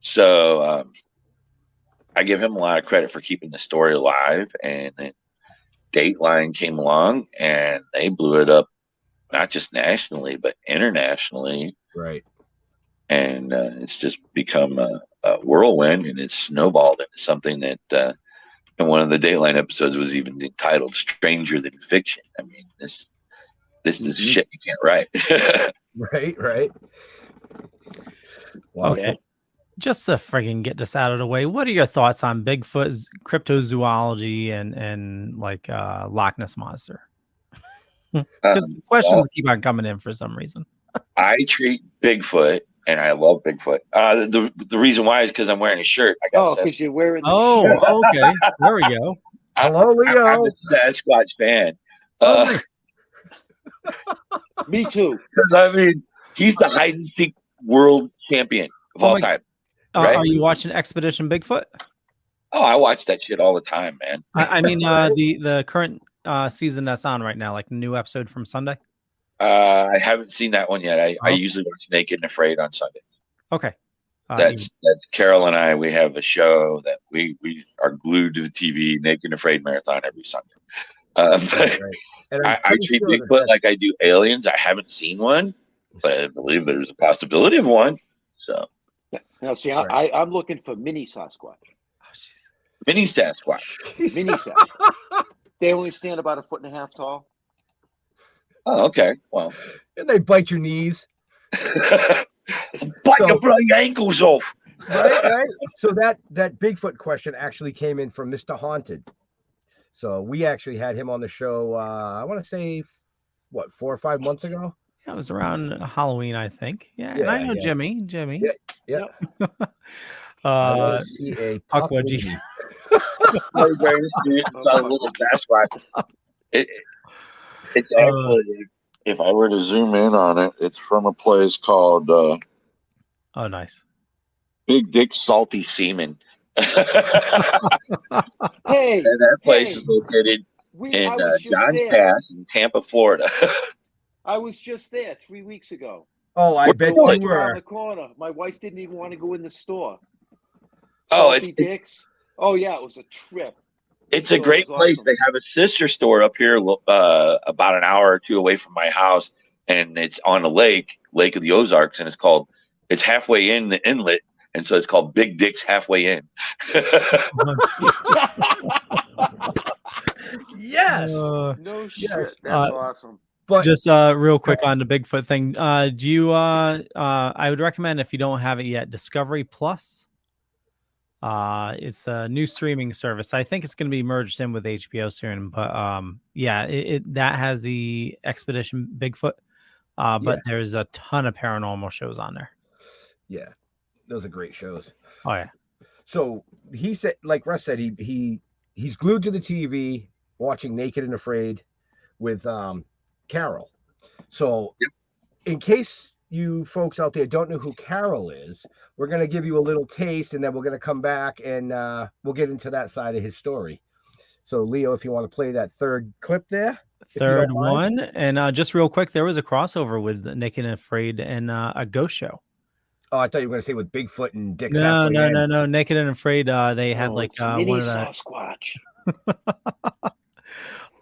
So I give him a lot of credit for keeping the story alive. And then Dateline came along and they blew it up, not just nationally, but internationally. Right. And it's just become a whirlwind, and it's snowballed into something that and one of the Dateline episodes was even entitled "Stranger Than Fiction." I mean, this is shit you can't write. Right. Wow. Okay. Just to friggin' get this out of the way, what are your thoughts on Bigfoot, cryptozoology, and like Loch Ness Monster? Because questions keep on coming in for some reason. I treat Bigfoot, and I love Bigfoot. The reason why is because I'm wearing a shirt. I got because you're wearing the shirt. Okay. There we go. Hello, Leo. I'm a Sasquatch fan. Nice. Me too. Because I mean, he's the hide and seek world champion of all time. Right? Are you watching Expedition Bigfoot? Oh, I watch that shit all the time, man. I mean, the current season that's on right now, like the new episode from Sunday. I haven't seen that one yet. I usually watch Naked and Afraid on Sunday. Okay. That's Carol and I. We have a show that we are glued to the TV, Naked and Afraid marathon every Sunday. I treat Bigfoot like I do aliens. I haven't seen one, but I believe there's a possibility of one. So, now see, I'm looking for mini Sasquatch. Mini Sasquatch. Mini Sasquatch. They only stand about 1.5 feet tall. Oh, okay. Well, and they bite your knees. Bite your bloody ankles off. Right. So that Bigfoot question actually came in from Mr. Haunted. So we actually had him on the show. I want to say, 4 or 5 months ago. Yeah, it was around Halloween, I think. Yeah, and I know Jimmy. Yeah. I want to see a Puckwudgie. It's actually, if I were to zoom in on it, it's from a place called oh, nice. Big Dick Salty Semen. Hey, and that place is located in Johns Pass in Tampa, Florida. I was just there 3 weeks ago. Oh, I bet you around were. the corner. My wife didn't even want to go in the store. Salty Dicks. Oh yeah, it was a trip. It's a great place. Awesome. They have a sister store up here about an hour or 2 away from my house, and it's on a lake of the Ozarks, and it's halfway in the inlet, and so it's called Big Dick's Halfway In. Yes. No shit. That's awesome. But just real quick on the Bigfoot thing, do you? I would recommend, if you don't have it yet, Discovery Plus. It's a new streaming service. I think it's going to be merged in with HBO soon, but that has the Expedition Bigfoot, but there's a ton of paranormal shows on there. Yeah, those are great shows. Oh yeah. So he said, like Russ said, he's glued to the TV watching Naked and Afraid with Carol. So in case you folks out there don't know who Carol is, we're going to give you a little taste, and then we're going to come back and we'll get into that side of his story. So Leo, if you want to play that third clip there. Third one. And just real quick, there was a crossover with Naked and Afraid and a ghost show. Oh, I thought you were going to say with Bigfoot and Dick. No. Naked and Afraid, they had one of the Sasquatch.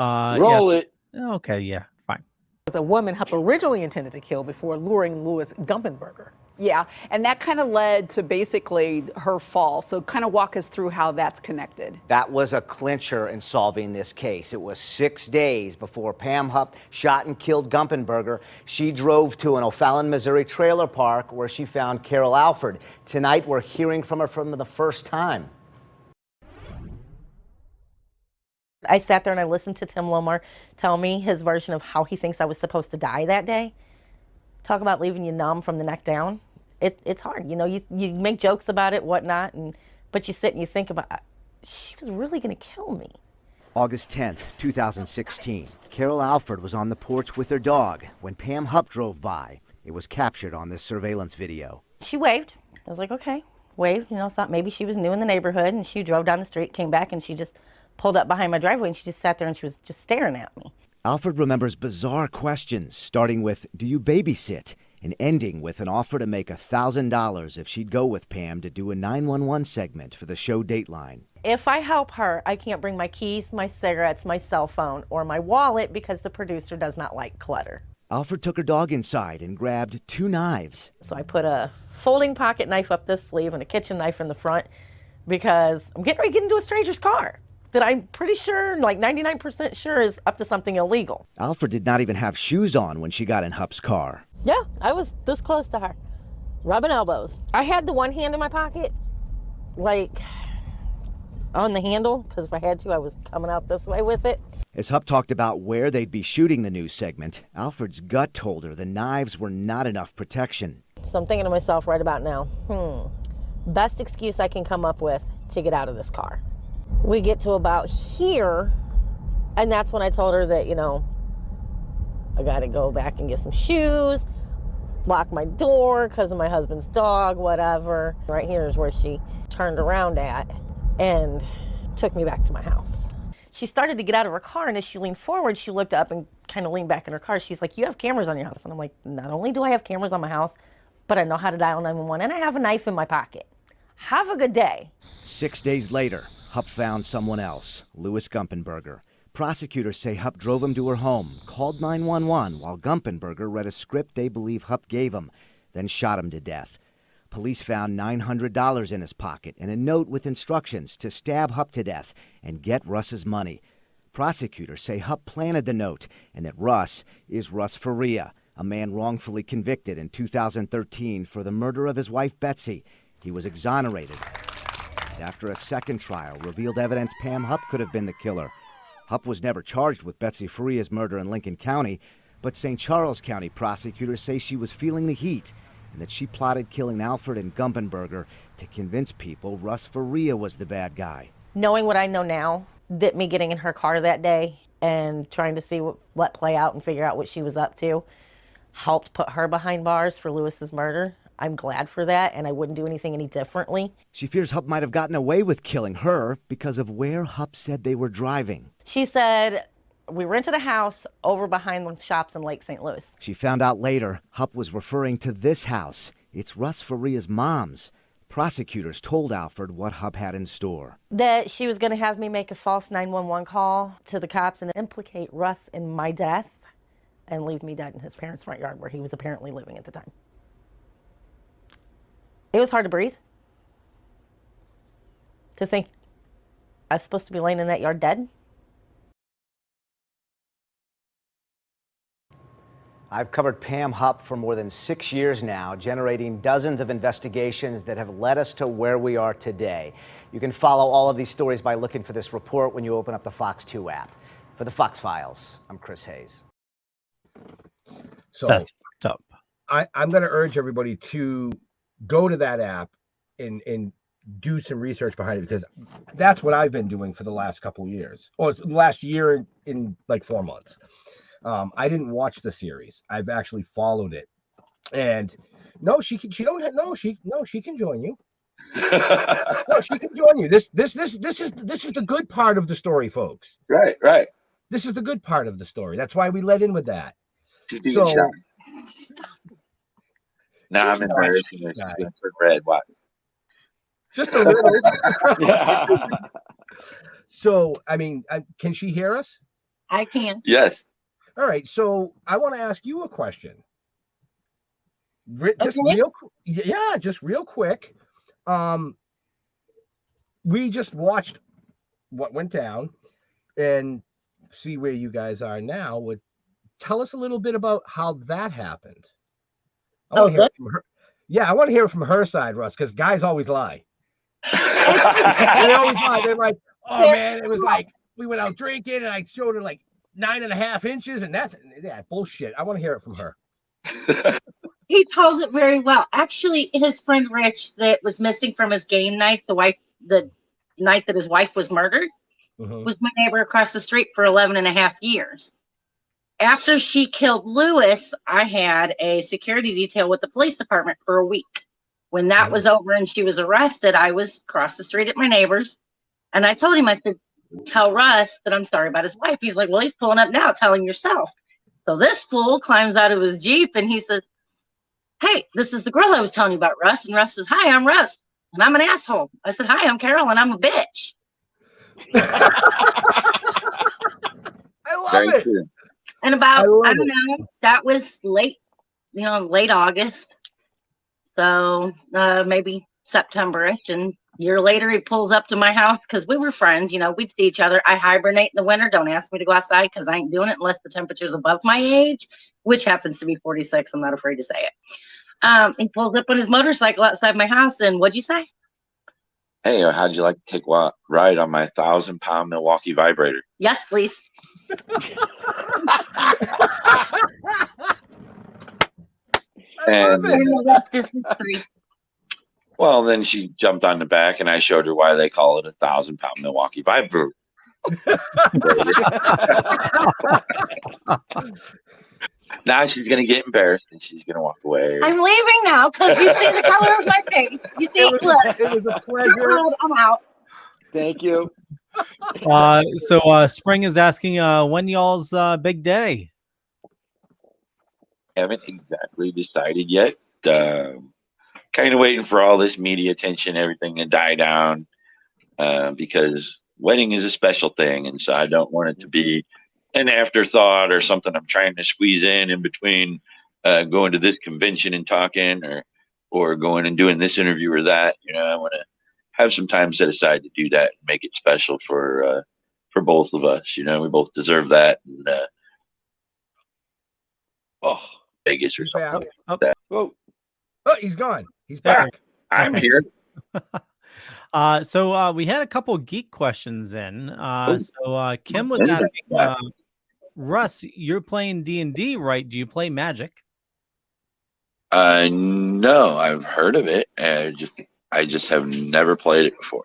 Roll it. Okay, yeah, fine. Was a woman Hupp originally intended to kill before luring Louis Gumpenberger. Yeah, and that kind of led to basically her fall. So kind of walk us through how that's connected. That was a clincher in solving this case. It was 6 days before Pam Hupp shot and killed Gumpenberger. She drove to an O'Fallon, Missouri trailer park where she found Carol Alford. Tonight, we're hearing from her for the first time. I sat there and I listened to Tim Lomar tell me his version of how he thinks I was supposed to die that day. Talk about leaving you numb from the neck down. It's hard, you know, you make jokes about it, whatnot, but you sit and you think about, she was really going to kill me. August 10th, 2016. Carol Alford was on the porch with her dog when Pam Hupp drove by. It was captured on this surveillance video. She waved. I was like, okay, waved, you know, thought maybe she was new in the neighborhood, and she drove down the street, came back, and she just pulled up behind my driveway, and she just sat there and she was just staring at me. Alford remembers bizarre questions, starting with, do you babysit? And ending with an offer to make $1,000 if she'd go with Pam to do a 911 segment for the show Dateline. If I help her, I can't bring my keys, my cigarettes, my cell phone, or my wallet because the producer does not like clutter. Alford took her dog inside and grabbed 2 knives. So I put a folding pocket knife up this sleeve and a kitchen knife in the front because I'm getting ready to get into a stranger's car that I'm pretty sure, like 99% sure, is up to something illegal. Alford did not even have shoes on when she got in Hupp's car. Yeah, I was this close to her, rubbing elbows. I had the one hand in my pocket, like on the handle, because if I had to, I was coming out this way with it. As Hupp talked about where they'd be shooting the news segment, Alford's gut told her the knives were not enough protection. So I'm thinking to myself right about now, best excuse I can come up with to get out of this car. We get to about here, and that's when I told her that, you know, I got to go back and get some shoes, lock my door because of my husband's dog, whatever. Right here is where she turned around at and took me back to my house. She started to get out of her car, and as she leaned forward, she looked up and kind of leaned back in her car. She's like, you have cameras on your house. And I'm like, not only do I have cameras on my house, but I know how to dial 911, and I have a knife in my pocket. Have a good day. 6 days later, Hupp found someone else, Louis Gumpenberger. Prosecutors say Hupp drove him to her home, called 911 while Gumpenberger read a script they believe Hupp gave him, then shot him to death. Police found $900 in his pocket and a note with instructions to stab Hupp to death and get Russ's money. Prosecutors say Hupp planted the note and that Russ is Russ Faria, a man wrongfully convicted in 2013 for the murder of his wife Betsy. He was exonerated. After a second trial revealed evidence Pam Hupp could have been the killer. Hupp was never charged with Betsy Faria's murder in Lincoln County, but St. Charles County prosecutors say she was feeling the heat and that she plotted killing Alford and Gumpenberger to convince people Russ Faria was the bad guy. Knowing what I know now, that me getting in her car that day and trying to see what play out and figure out what she was up to helped put her behind bars for Lewis's murder. I'm glad for that, and I wouldn't do anything any differently. She fears Hupp might have gotten away with killing her because of where Hupp said they were driving. She said, we rented a house over behind the shops in Lake St. Louis. She found out later Hupp was referring to this house. It's Russ Faria's mom's. Prosecutors told Alford what Hupp had in store. That she was going to have me make a false 911 call to the cops and implicate Russ in my death and leave me dead in his parents' front yard where he was apparently living at the time. It was hard to breathe. To think I was supposed to be laying in that yard dead. I've covered Pam Hupp for more than 6 years now, generating dozens of investigations that have led us to where we are today. You can follow all of these stories by looking for this report when you open up the Fox 2 app. For the Fox Files, I'm Chris Hayes. So that's fucked up. I'm going to urge everybody to go to that app and do some research behind it, because that's what I've been doing for the last couple of years. Or the last year in like 4 months. I didn't watch the series. I've actually followed it. And no, she can join you. No, she can join you. This is the good part of the story, folks. Right. This is the good part of the story. That's why we led in with that. So now I'm embarrassed. Red. What? Just a little. So, I mean, can she hear us? I can. Yes. All right. So I want to ask you a question. Just real quick. We just watched what went down and see where you guys are now. Would tell us a little bit about how that happened. I want to hear it from her. Yeah, I want to hear it from her side, Russ, because guys always lie. They always lie. They're like, oh man, it was like we went out drinking and I showed her like 9.5 inches, and that's bullshit. I want to hear it from her. He tells it very well. Actually, his friend Rich that was missing from his game night, the night that his wife was murdered, was my neighbor across the street for 11.5 years. After she killed Lewis, I had a security detail with the police department for a week. When that was over and she was arrested, I was across the street at my neighbor's. And I told him, I said, tell Russ that I'm sorry about his wife. He's like, well, he's pulling up now. Tell him yourself. So this fool climbs out of his Jeep and he says, hey, this is the girl I was telling you about, Russ. And Russ says, hi, I'm Russ. And I'm an asshole. I said, hi, I'm Carol, and I'm a bitch. I love it. True. And about, I don't know, that was late August. So maybe September-ish. And a year later, he pulls up to my house because we were friends. We'd see each other. I hibernate in the winter. Don't ask me to go outside because I ain't doing it unless the temperature's above my age, which happens to be 46. I'm not afraid to say it. He pulls up on his motorcycle outside my house. And what'd you say? Hey, how'd you like to take a ride on my 1,000-pound Milwaukee vibrator? Yes, please. And, well, then she jumped on the back, and I showed her why they call it a 1,000-pound Milwaukee vibrator. Now she's gonna get embarrassed and she's gonna walk away. I'm leaving now because you see the color of my face. You see, look. It was a pleasure. I'm out. Thank you. So Spring is asking when y'all's big day. Haven't exactly decided yet. Kind of waiting for all this media attention, everything to die down, because wedding is a special thing, and so I don't want it to be an afterthought or something I'm trying to squeeze in between going to this convention and talking or going and doing this interview or that. I want to have some time set aside to do that and make it special for both of us. We both deserve that. And, Vegas or something like that. Oh, he's gone. He's back. I'm here. So we had a couple of geek questions in. So Kim was asking, Russ, you're playing D&D, right? Do you play Magic? No, I've heard of it. I just have never played it before.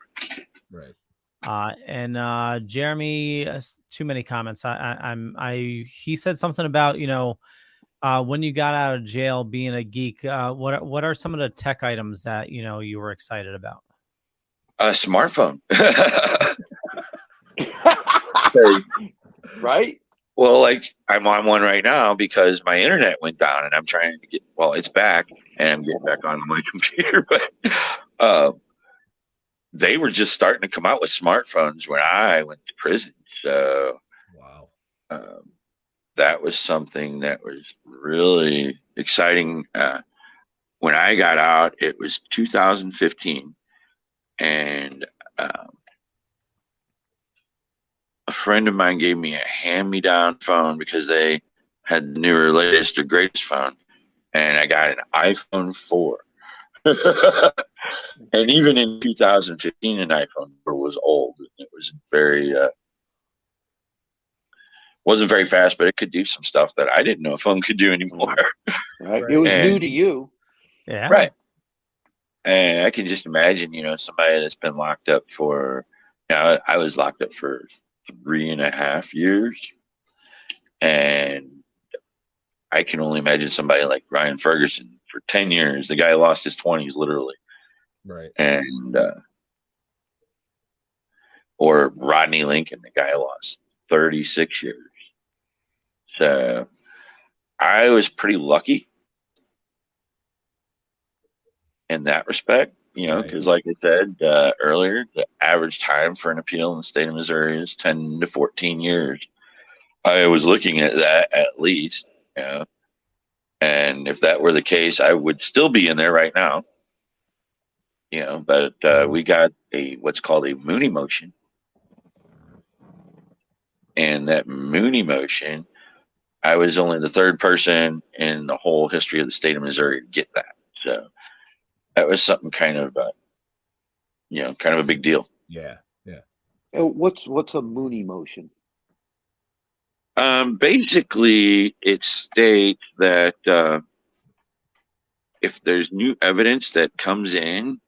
Right. And Jeremy, too many comments. He said something about, when you got out of jail being a geek, what are some of the tech items that, you were excited about? A smartphone. Right? Well, like I'm on one right now because my internet went down and I'm trying to it's back and I'm getting back on my computer. But they were just starting to come out with smartphones when I went to prison. So wow. That was something that was really exciting. When I got out, it was 2015. And a friend of mine gave me a hand-me-down phone because they had the newer, latest, or greatest phone. And I got an iPhone 4. And even in 2015, an iPhone 4 was old. It was wasn't very fast, but it could do some stuff that I didn't know a phone could do anymore. Right. It was new to you. Yeah. Right. And I can just imagine, somebody that's been locked up for, I was locked up for 3.5 years. And I can only imagine somebody like Ryan Ferguson for 10 years. The guy lost his 20s, literally. Right. And, or Rodney Lincoln, the guy lost 36 years. So I was pretty lucky in that respect, because like I said earlier, the average time for an appeal in the state of Missouri is 10 to 14 years. I was looking at that at least, And if that were the case, I would still be in there right now. But we got what's called a Mooney motion. And that Mooney motion, I was only the third person in the whole history of the state of Missouri to get that. So that was something kind of a big deal. Yeah. What's a Mooney motion? Basically, it states that if there's new evidence that comes in,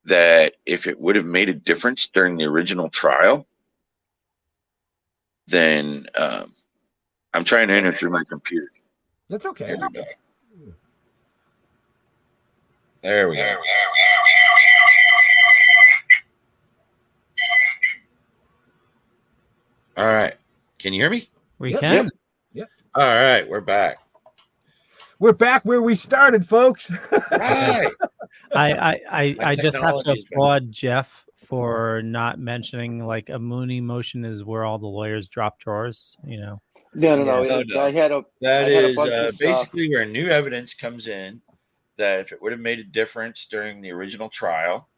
that if it would have made a difference during the original trial, then I'm trying to enter through my computer. That's okay. There we go. There we go. All right. Can you hear me? We can. Yep. All right. We're back. We're back where we started, folks. Right. I just have to applaud Jeff for not mentioning like a Mooney motion is where all the lawyers drop drawers. No. I had a bunch of basically where new evidence comes in that if it would have made a difference during the original trial,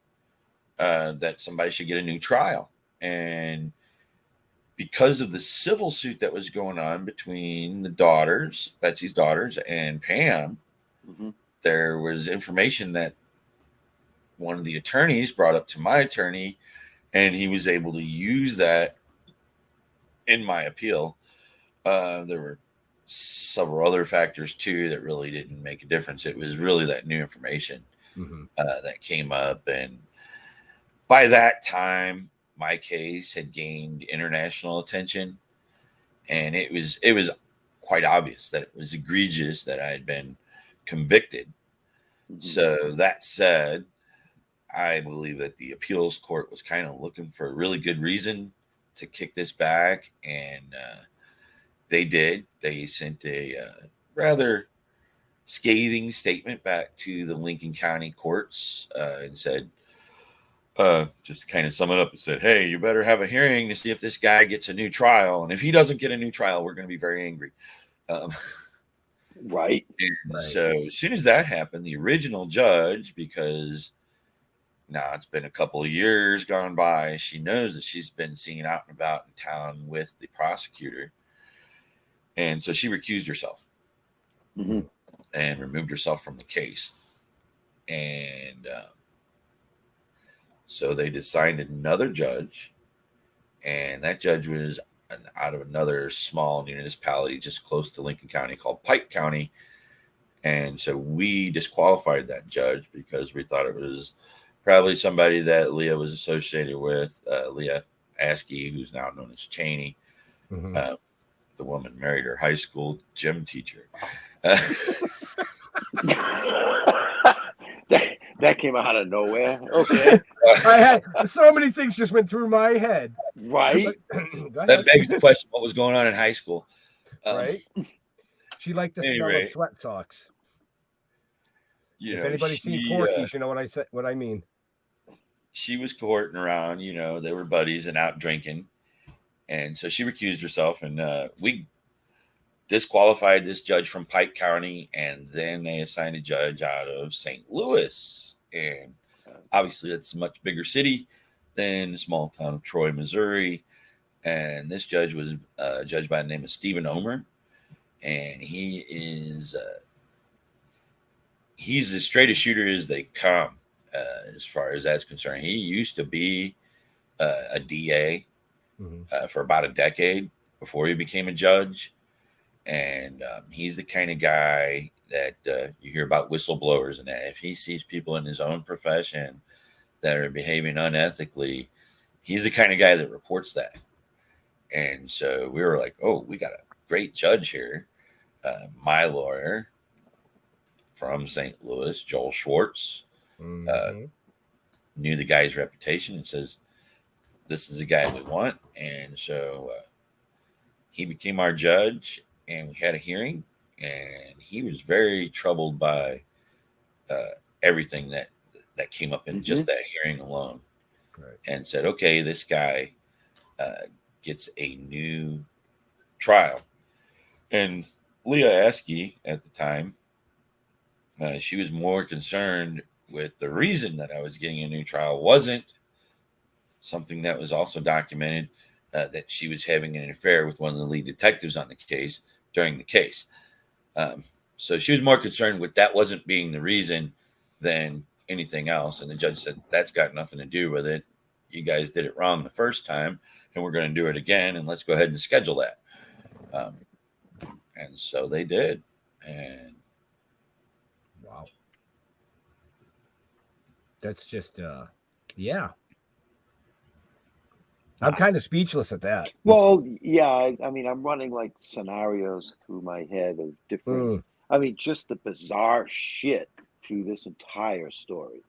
that somebody should get a new trial. And because of the civil suit that was going on between the daughters, Betsy's daughters, and Pam, there was information that one of the attorneys brought up to my attorney, and he was able to use that in my appeal. There were several other factors too that really didn't make a difference. It was really that new information that came up, and by that time, my case had gained international attention, and it was quite obvious that it was egregious that I had been convicted. So that said, I believe that the appeals court was kind of looking for a really good reason to kick this back, and they did. They sent a rather scathing statement back to the Lincoln County courts and said, just to kind of sum it up, it said, hey, you better have a hearing to see if this guy gets a new trial. And if he doesn't get a new trial, we're going to be very angry. Right. And so as soon as that happened, the original judge, because now it's been a couple of years gone by, she knows that she's been seen out and about in town with the prosecutor. And so she recused herself and removed herself from the case. And so they assigned another judge, and that judge was out of another small municipality just close to Lincoln County called Pike County. And so we disqualified that judge because we thought it was probably somebody that Leah was associated with, Leah Askey, who's now known as Cheney. The woman married her high school gym teacher. That came out of nowhere. Okay. I had so many things just went through my head. Right. That begs the question: what was going on in high school? Right. She liked the smell of sweat socks. If anybody's seen Porky's, you know what I said. What I mean. She was courting around. They were buddies and out drinking, and so she recused herself, and we disqualified this judge from Pike County, and then they assigned a judge out of St. Louis. And obviously that's a much bigger city than the small town of Troy, Missouri. And this judge was a judge by the name of Stephen Omer. And he's as straight a shooter as they come, as far as that's concerned. He used to be a DA for about a decade before he became a judge. And he's the kind of guy that you hear about whistleblowers, and that if he sees people in his own profession that are behaving unethically, he's the kind of guy that reports that. And so we were like, oh, we got a great judge here. My lawyer from St. Louis, Joel Schwartz, knew the guy's reputation and says, this is the guy we want. And so he became our judge, and we had a hearing, and he was very troubled by everything that came up in just that hearing alone. And said, okay, this guy gets a new trial. And Leah Askey at the time, she was more concerned with the reason that I was getting a new trial wasn't something that was also documented, that she was having an affair with one of the lead detectives on the case during the case. So she was more concerned with that wasn't being the reason than anything else. And the judge said, that's got nothing to do with it. You guys did it wrong the first time, and we're going to do it again. And let's go ahead and schedule that. And so they did. And wow. That's just, yeah. I'm kind of speechless at that. Well, yeah, I mean, I'm running like scenarios through my head of different, I mean, just the bizarre shit through this entire story.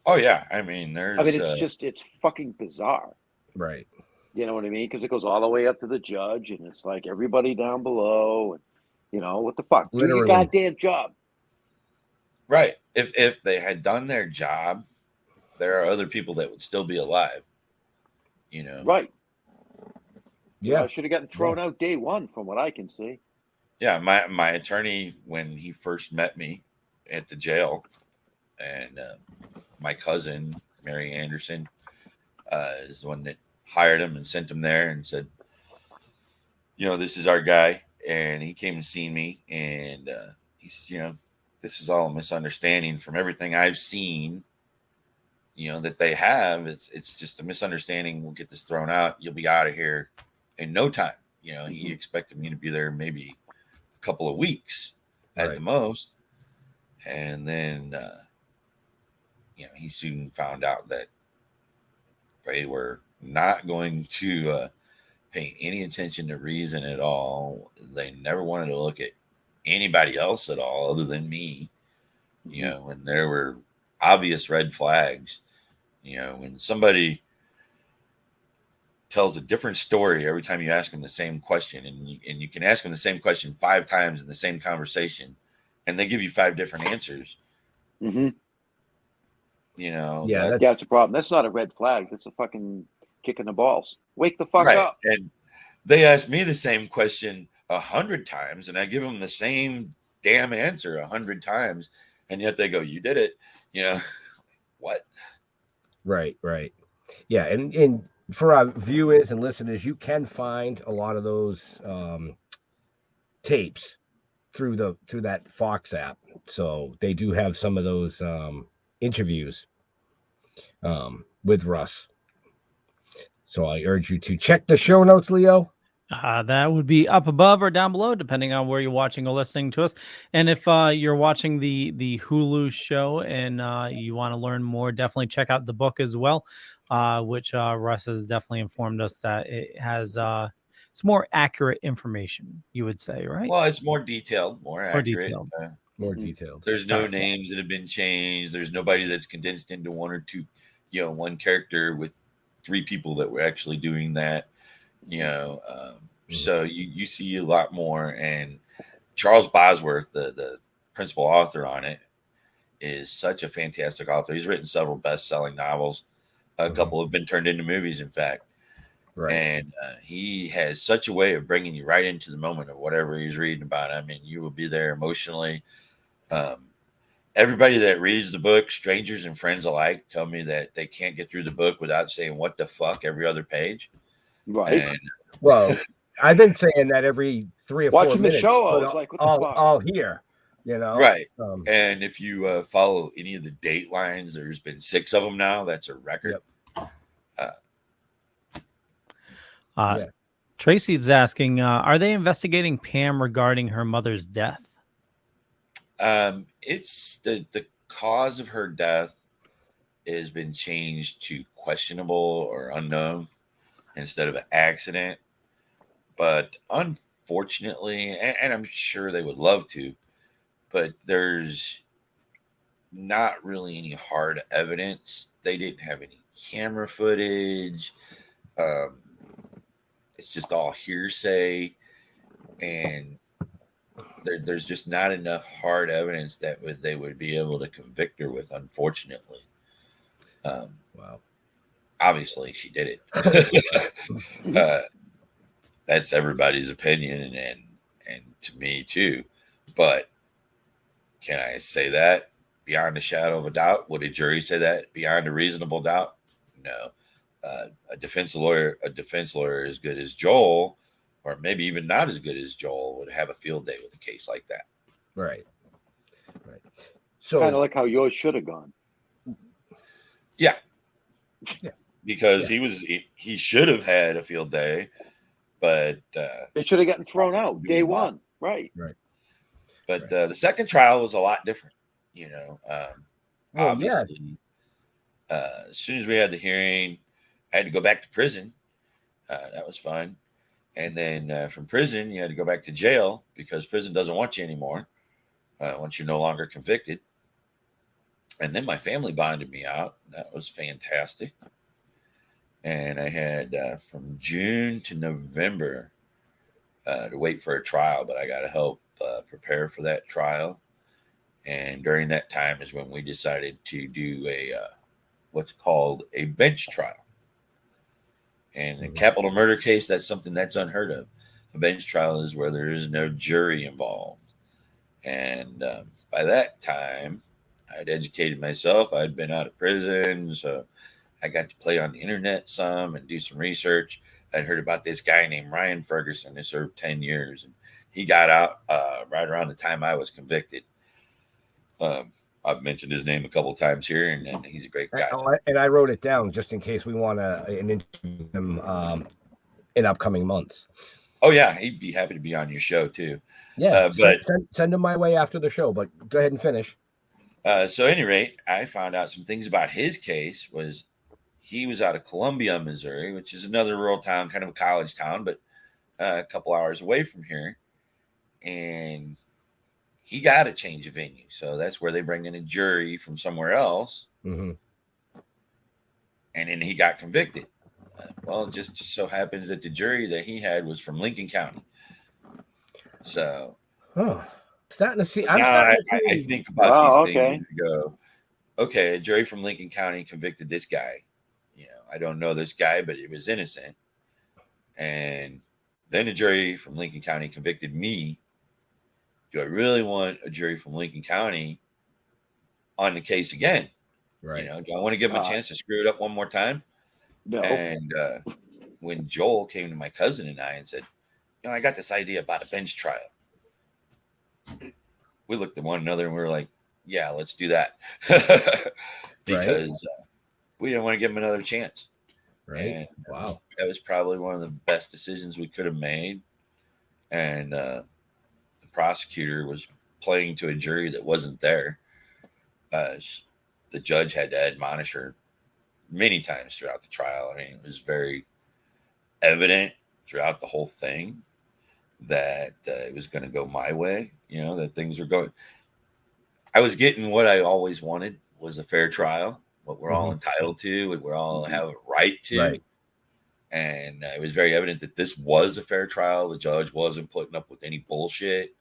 Oh, yeah. I mean, it's fucking bizarre. Right. You know what I mean? Because it goes all the way up to the judge, and it's like everybody down below, and you know, what the fuck? Literally. Do your goddamn job. Right. If they had done their job, there are other people that would still be alive, you know? Right. Yeah. I should have gotten thrown out day one from what I can see. Yeah. My attorney, when he first met me at the jail, and my cousin, Mary Anderson, is the one that hired him and sent him there and said, you know, this is our guy. And he came and seen me, and he's, you know, this is all a misunderstanding from everything I've seen, you know, that they have. It's just a misunderstanding. We'll get this thrown out. You'll be out of here in no time. You know, he expected me to be there maybe a couple of weeks at the most. And then, you know, he soon found out that they were not going to pay any attention to reason at all. They never wanted to look at anybody else at all other than me, you know, and there were obvious red flags. You know, when somebody tells a different story every time you ask them the same question, and you can ask them the same question 5 times in the same conversation, and they give you 5 different answers. Mm-hmm. You know, that's a problem. That's not a red flag. That's a fucking kick in the balls. Wake the fuck up. And they ask me the same question 100 times, and I give them the same damn answer 100 times, and yet they go, "You did it." You know, what? Right. Yeah, and for our viewers and listeners, you can find a lot of those tapes through that Fox app. So they do have some of those interviews with Russ. So I urge you to check the show notes, Leo. That would be up above or down below, depending on where you're watching or listening to us. And if you're watching the Hulu show and you want to learn more, definitely check out the book as well, which Russ has definitely informed us that it has it's more accurate information, you would say, right? Well, it's more detailed, more accurate. More detailed. There's no names that have been changed. There's nobody that's condensed into 1 or 2, you know, one character with 3 people that were actually doing that. You know, so you see a lot more. And Charles Bosworth, the principal author on it, is such a fantastic author. He's written several best-selling novels. A couple have been turned into movies, in fact. Right. And he has such a way of bringing you right into the moment of whatever he's reading about. I mean, you will be there emotionally. Everybody that reads the book, strangers and friends alike, tell me that they can't get through the book without saying "what the fuck" every other page. Right. And, well, I've been saying that every 3 or 4 watching minutes. The show, I was like, what the fuck? All here, you know. Right. And if you follow any of the date lines, there's been 6 of them now. That's a record. Yep. Tracy's asking, are they investigating Pam regarding her mother's death? It's the cause of her death has been changed to questionable or unknown instead of an accident. But unfortunately, and I'm sure they would love to, but there's not really any hard evidence. They didn't have any camera footage. It's just all hearsay, and there's just not enough hard evidence that they would be able to convict her with, unfortunately. Wow. Obviously, she did it. That's everybody's opinion, and and to me too. But can I say that beyond a shadow of a doubt? Would a jury say that beyond a reasonable doubt? No. A defense lawyer as good as Joel, or maybe even not as good as Joel, would have a field day with a case like that. Right. So kind of like how yours should have gone. Yeah. Because he should have had a field day, but it should have gotten thrown out day one. Right. But the second trial was a lot different. Obviously, as soon as we had the hearing, I had to go back to prison. That was fun. And then from prison, you had to go back to jail because prison doesn't want you anymore once you're no longer convicted. And then my family bonded me out. That was fantastic. And I had from June to November to wait for a trial, but I got to help prepare for that trial. And during that time is when we decided to do what's called a bench trial. And in a capital murder case, that's something that's unheard of. A bench trial is where there is no jury involved. And by that time, I'd educated myself. I'd been out of prison, so I got to play on the internet some and do some research. I'd heard about this guy named Ryan Ferguson who served 10 years. And he got out right around the time I was convicted. I've mentioned his name a couple of times here, and he's a great guy. And I wrote it down just in case we want an interview with him in upcoming months. Oh, yeah. He'd be happy to be on your show, too. Yeah, but send him my way after the show, but go ahead and finish. So at any rate, I found out some things about his case. Was he was out of Columbia, Missouri, which is another rural town, kind of a college town, but a couple hours away from here. And he got a change of venue. So that's where they bring in a jury from somewhere else. Mm-hmm. And then he got convicted. Well, it just so happens that the jury that he had was from Lincoln County. So, starting to see. I think about these things and go, okay, a jury from Lincoln County convicted this guy. I don't know this guy, but he was innocent. And then a jury from Lincoln County convicted me. Do I really want a jury from Lincoln County on the case again? Right. Do I want to give them a chance to screw it up one more time? No. And when Joel came to my cousin and I and said, I got this idea about a bench trial. We looked at one another and we were like, yeah, let's do that. Because we didn't want to give him another chance. Right. And, wow. That was probably one of the best decisions we could have made. And the prosecutor was playing to a jury that wasn't there. The judge had to admonish her many times throughout the trial. I mean, it was very evident throughout the whole thing that it was going to go my way, that things were going. I was getting what I always wanted, was a fair trial, what we're all entitled to, what we all have a right to. Right. And it was very evident that this was a fair trial. The judge wasn't putting up with any bullshit.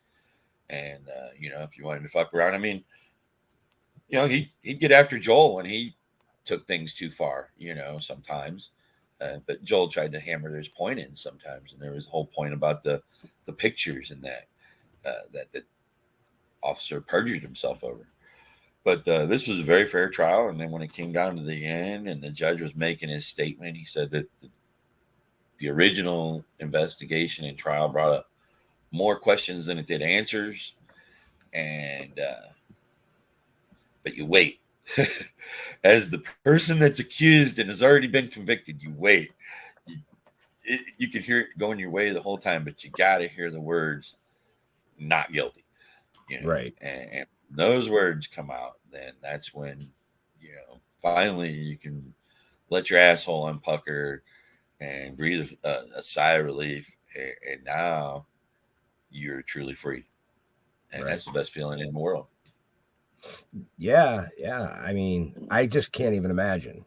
And, if you wanted to fuck around, I mean, he'd get after Joel when he took things too far, sometimes. But Joel tried to hammer his point in sometimes. And there was a whole point about the pictures and that the officer perjured himself over. But this was a very fair trial. And then when it came down to the end and the judge was making his statement, he said that the original investigation and trial brought up more questions than it did answers. And but you wait. As the person that's accused and has already been convicted, you wait. You can hear it going your way the whole time, but you got to hear the words "not guilty." Right. And those words come out, then that's when finally you can let your asshole unpucker and breathe a sigh of relief, and now you're truly free, and that's the best feeling in the world. Yeah. I mean, I just can't even imagine.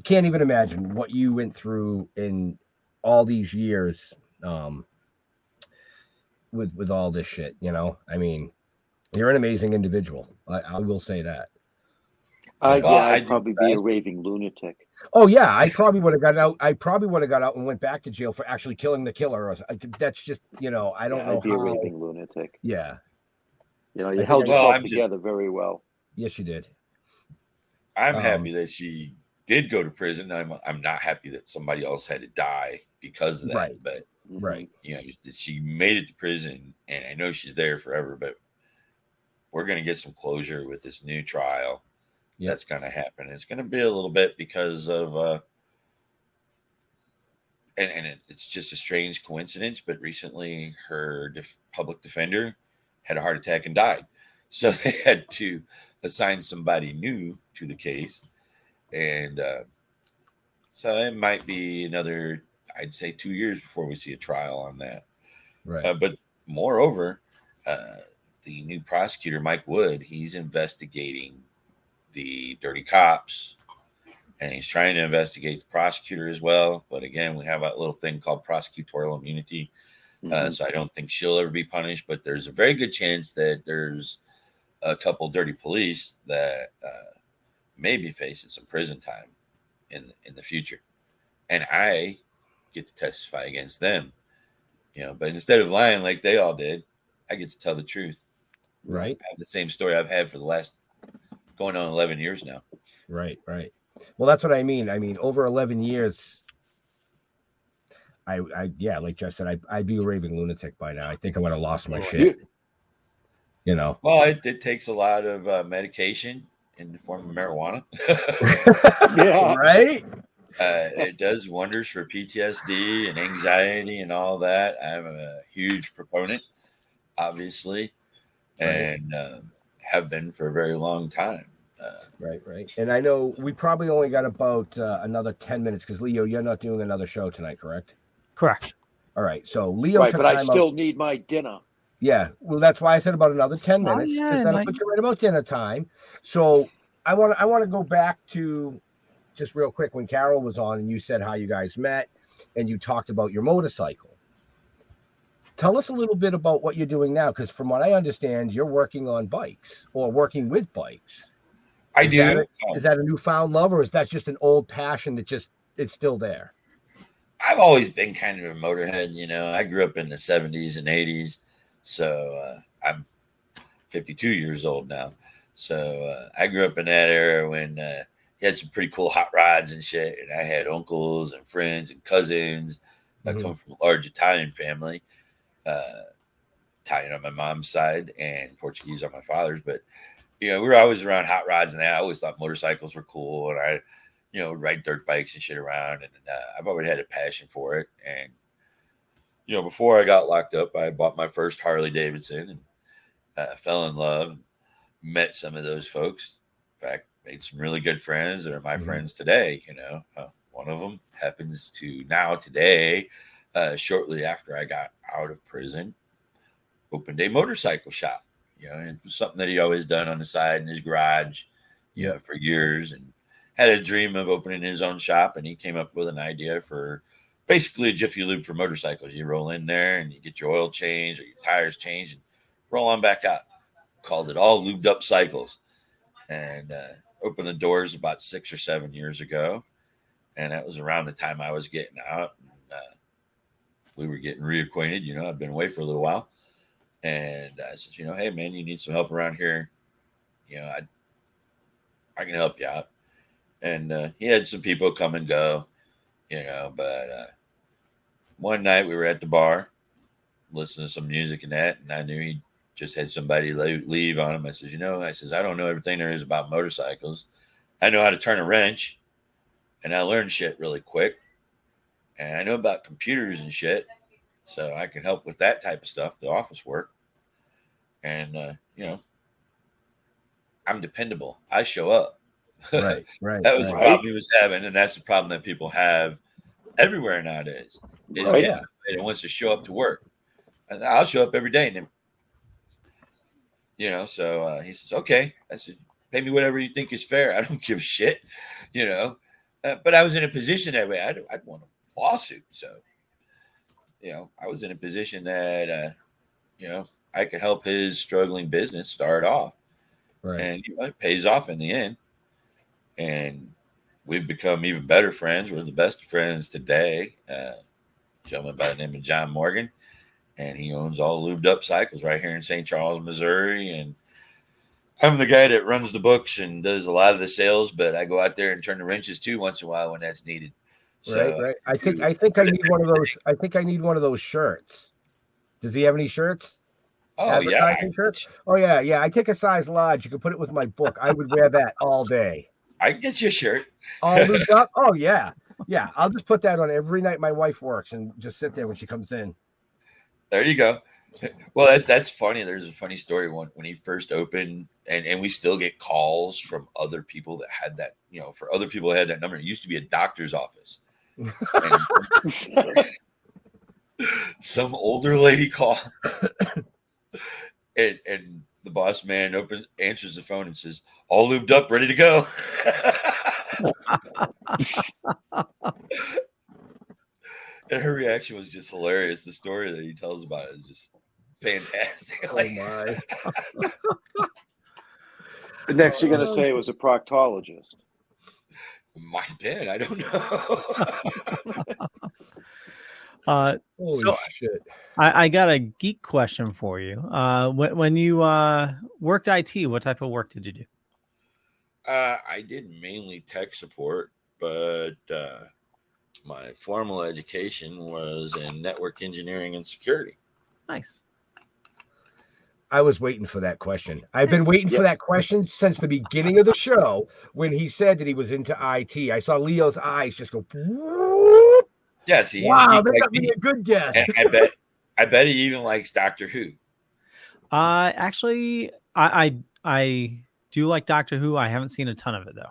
Can't even imagine what you went through in all these years with all this shit. I mean, you're an amazing individual. I will say that. I'd probably be a raving lunatic. Oh yeah, I probably would have got out. I probably would have got out and went back to jail for actually killing the killer. That's just, I don't know I'd be how. a raving lunatic. Yeah. You held yourself together very well. Yes, you did. I'm happy that she did go to prison. I'm not happy that somebody else had to die because of that. Right. But right. She made it to prison, and I know she's there forever. But we're going to get some closure with this new trial. That's going to happen. It's going to be a little bit because of, it's just a strange coincidence. But recently, her public defender had a heart attack and died, so they had to assign somebody new to the case, and so it might be another, I'd say, 2 years before we see a trial on that. Right. But moreover, the new prosecutor, Mike Wood, he's investigating the dirty cops, and he's trying to investigate the prosecutor as well. But again, we have a little thing called prosecutorial immunity. So I don't think she'll ever be punished, but there's a very good chance that there's a couple dirty police that may be facing some prison time in the future. And I get to testify against them, but instead of lying like they all did, I get to tell the truth. Right. I have the same story I've had for the last going on 11 years now. Right. Well, that's what I mean. I mean, over 11 years, I like Jeff said, I'd be a raving lunatic by now. I think I would have lost my shit. Well, it takes a lot of medication in the form of marijuana. Yeah. Right. It does wonders for PTSD and anxiety and all that. I'm a huge proponent, obviously, and have been for a very long time. Right. And I know we probably only got about another 10 minutes because, Leo, you're not doing another show tonight, correct? Correct. All right. So Leo, right, but I still need my dinner. Yeah. Well, that's why I said about another 10 minutes. Because that'll put you right about dinner time. So I want to go back to just real quick when Carol was on and you said how you guys met and you talked about your motorcycle. Tell us a little bit about what you're doing now, because from what I understand, you're working on bikes or working with bikes. I do. Is that a newfound love, or is that just an old passion that just it's still there? I've always been kind of a motorhead. I grew up in the 70s and 80s, so I'm 52 years old now. So I grew up in that era when you had some pretty cool hot rods and shit, and I had uncles and friends and cousins that come from a large Italian family. Italian on my mom's side and Portuguese on my father's, but we were always around hot rods, and I always thought motorcycles were cool, and I ride dirt bikes and shit around, and I've already had a passion for it. And before I got locked up, I bought my first Harley Davidson and fell in love, met some of those folks. In fact, made some really good friends that are my friends today. One of them happens to now today, shortly after I got out of prison, opened a motorcycle shop. It was something that he always done on the side in his garage, for years, and had a dream of opening his own shop. And he came up with an idea for basically a Jiffy Lube for motorcycles. You roll in there and you get your oil changed or your tires changed and roll on back out. Called it All Lubed Up Cycles, and opened the doors about 6 or 7 years ago. And that was around the time I was getting out. And, we were getting reacquainted. I've been away for a little while. And I said, hey, man, you need some help around here. I can help you out. And he had some people come and go, but one night we were at the bar, listening to some music and that, and I knew he just had somebody leave on him. I says, I don't know everything there is about motorcycles. I know how to turn a wrench, and I learned shit really quick. And I know about computers and shit, so I can help with that type of stuff, the office work. And, I'm dependable. I show up. Right. That was the problem he was having, and that's the problem that people have everywhere nowadays. Is somebody that wants to show up to work. And I'll show up every day, and then, so he says, okay. I said, pay me whatever you think is fair. I don't give a shit, but I was in a position that way. I'd want a lawsuit. So, I was in a position that, I could help his struggling business start off. Right. And it pays off in the end. and we've become even better friends. We're the best of friends today. Gentleman by the name of John Morgan, and he owns all Lubed Up Cycles right here in St. Charles, Missouri. And I'm the guy that runs the books and does a lot of the sales, but I go out there and turn the wrenches too once in a while when that's needed. So, right. I think I need one of those. I think I need one of those shirts. Does he have any shirts? Oh yeah, shirts. Oh yeah. I take a size large. You can put it with my book. I would wear that all day. I can get you a shirt. All lubed up. Oh yeah. Yeah, I'll just put that on every night my wife works and just sit there when she comes in. There you go. Well, that's funny. There's a funny story when he first opened, and we still get calls from other people that had that, for other people that had that number. It used to be a doctor's office. Some older lady called, and the boss man answers the phone and says, "All lubed up, ready to go." And her reaction was just hilarious. The story that he tells about it is just fantastic. Oh my! The next you're gonna say it was a proctologist. Might have been. I don't know. Holy shit! I got a geek question for you. When you worked IT, what type of work did you do? I did mainly tech support, but my formal education was in network engineering and security. Nice. I was waiting for that question. I've been waiting for that question since the beginning of the show when he said that he was into IT. I saw Leo's eyes just go. Whoop. Yes, he's wow, that got me a good guess. And I bet he even likes Doctor Who. Actually, I do like Doctor Who. I haven't seen a ton of it though.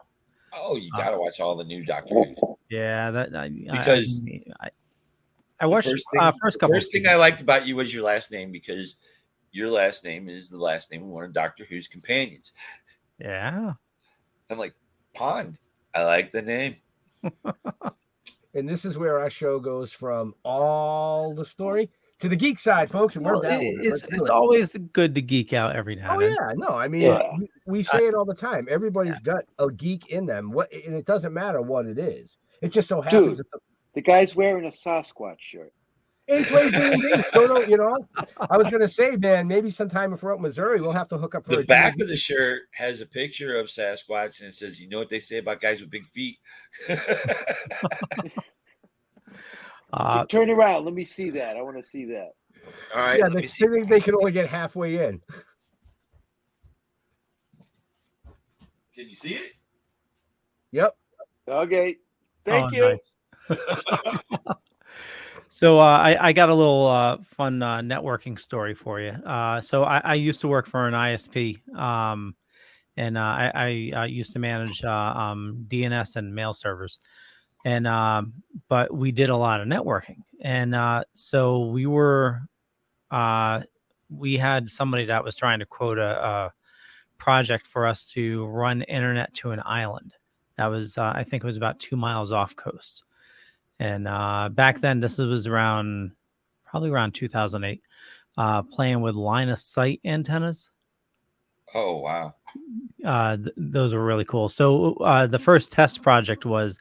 Oh, you gotta watch all the new Doctor Who. Yeah, because I watched first couple. First thing I liked about you was your last name, because your last name is the last name of one of Doctor Who's companions. Yeah, I'm like, Pond. I like the name. And this is where our show goes from all the story to the geek side, folks. And we're down. It's always good to geek out every now and then. Yeah, no, I mean, we say it all the time. Everybody's got a geek in them. And it doesn't matter what it is. It just so happens. Dude, the guy's wearing a Sasquatch shirt. He plays D&D. So, I was going to say, man, maybe sometime if we're out in Missouri, we'll have to hook up for the back of the shirt has a picture of Sasquatch, and it says, "You know what they say about guys with big feet." Turn around. Let me see that. I want to see that. All right. Yeah, they can only get halfway in. Can you see it? Yep. Okay. Thank you. Nice. So I got a little fun networking story for you. So I used to work for an ISP, and I used to manage DNS and mail servers, and but we did a lot of networking, and so we had somebody that was trying to quote a project for us to run internet to an island that was I think it was about 2 miles off coast. And back then, this was probably around 2008, playing with line of sight antennas. Oh, wow. Those were really cool. So the first test project was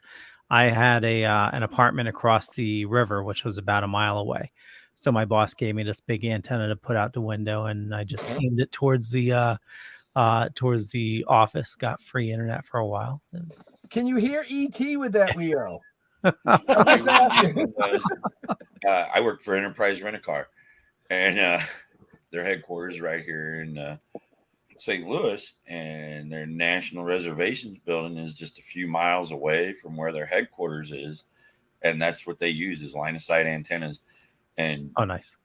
I had an apartment across the river, which was about a mile away. So my boss gave me this big antenna to put out the window, and I just aimed it towards the office, got free internet for a while. Can you hear ET with that, Leo? I worked for Enterprise Rent-A-Car, and their headquarters right here in St. Louis, and their National Reservations building is just a few miles away from where their headquarters is, and that's what they use is line of sight antennas. And oh, nice.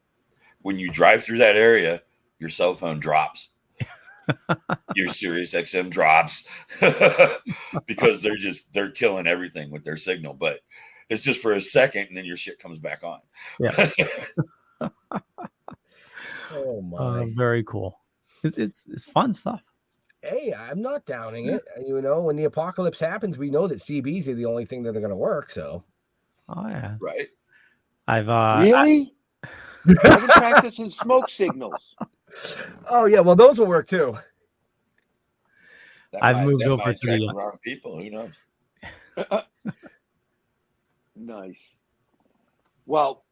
When you drive through that area, your cell phone drops. Your Sirius XM drops because they're killing everything with their signal, but it's just for a second and then your shit comes back on. Yeah. Oh my. Very cool. It's fun stuff. Hey, I'm not downing it. When the apocalypse happens, we know that CBs are the only thing that are going to work. So. Oh yeah. Right. I've really. I've been practicing smoke signals. Oh yeah, well those will work too. I've moved over might to the attract wrong people. Who knows? Nice. Well,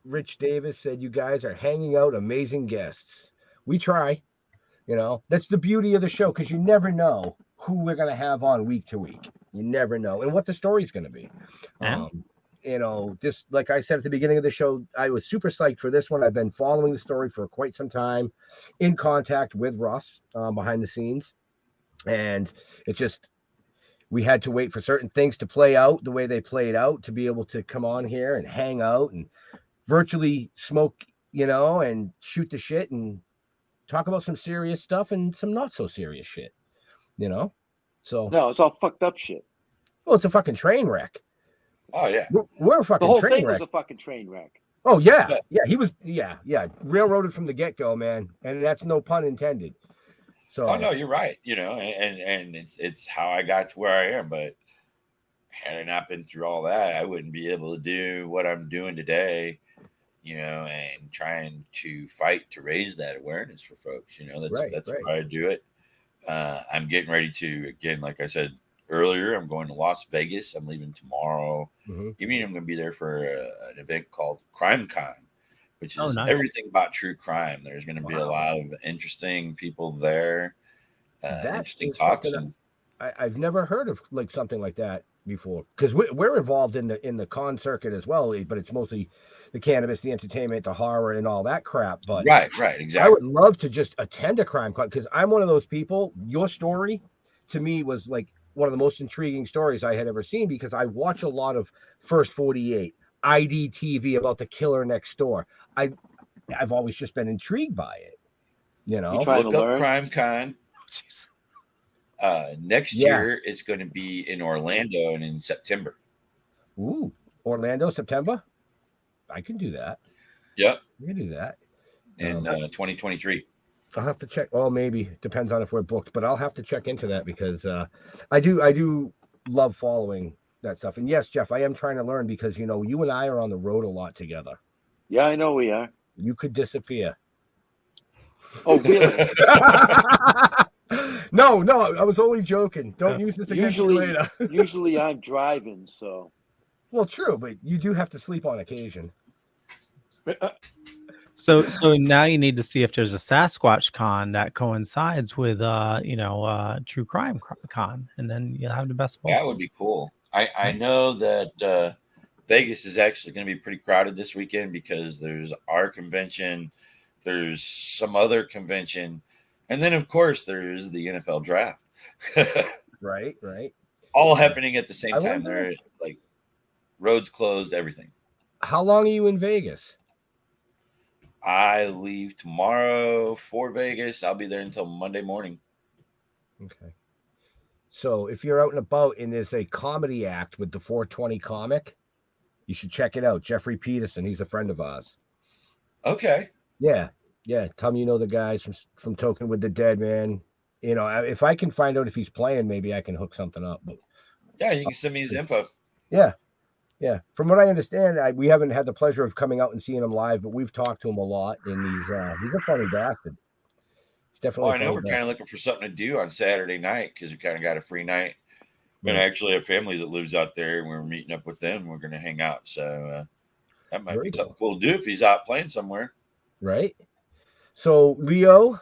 Rich Davis said you guys are hanging out amazing guests. We try. You know, that's the beauty of the show because you never know who we're going to have on week to week. You never know. And what the story's going to be. Yeah. You know, just like I said at the beginning of the show, I was super psyched for this one. I've been following the story for quite some time, in contact with Russ behind the scenes. And it just, we had to wait for certain things to play out the way they played out to be able to come on here and hang out and virtually smoke, you know, and shoot the shit and talk about some serious stuff and some not so serious shit, you know? So no, it's all fucked up shit. Well, it's a fucking train wreck. Oh yeah, we're a fucking the whole train thing wreck. was a fucking train wreck. Oh yeah, he was railroaded from the get go, man, and that's no pun intended. So oh no, you're right. You know, and it's how I got to where I am. But had I not been through all that, I wouldn't be able to do what I'm doing today. You know, and trying to fight to raise that awareness for folks. You know, that's why I do it. I'm getting ready to, again, like I said earlier, I'm going to Las Vegas. I'm leaving tomorrow. Even I'm going to be there for an event called Crime Con, which is nice. everything about true crime. There's going to be a lot of interesting people there, interesting talks. I've never heard of like something like that before because we're involved in the con circuit as well, but it's mostly the cannabis, the entertainment, the horror, and all that crap. But right, exactly. I would love to just attend a crime con because I'm one of those people. Your story to me was like one of the most intriguing stories I had ever seen because I watch a lot of First 48, IDTV about the killer next door. I've always just been intrigued by it. You know, look up Crime Con. Next year it's going to be in Orlando and in September. Ooh, Orlando, September. I can do that. Yep, we can do that in 2023. I'll have to check. Well, maybe depends on if we're booked, but I'll have to check into that because I do love following that stuff. And yes, Jeff, I am trying to learn because you know you and I are on the road a lot together. Yeah, I know we are. You could disappear. Oh, really? No, I was only joking. Don't use this against me later. Usually I'm driving, so. Well, true, but you do have to sleep on occasion. So now you need to see if there's a Sasquatch con that coincides with True Crime Con, and then you'll have the best of both. That would be cool. I know that Vegas is actually going to be pretty crowded this weekend because there's our convention, there's some other convention, and then of course there is the NFL draft. Right. All happening at the same time. They're like roads closed, everything. How long are you in Vegas? I leave tomorrow for Vegas. I'll be there until Monday morning. Okay. So if you're out and about and there's a comedy act with the 420 comic, you should check it out. Jeffrey Peterson, he's a friend of ours. Okay. Yeah. Tell me you know the guys from Token with the Dead, man. You know, if I can find out if he's playing, maybe I can hook something up. But yeah, you can send me his info. Yeah. From what I understand, we haven't had the pleasure of coming out and seeing him live, but we've talked to him a lot, and he's a funny bastard. It's definitely. Well, I know we're kind of looking for something to do on Saturday night because we kind of got a free night. And I actually have family that lives out there, and we're meeting up with them. We're going to hang out, so that might be something cool to do if he's out playing somewhere. Right. So Leo,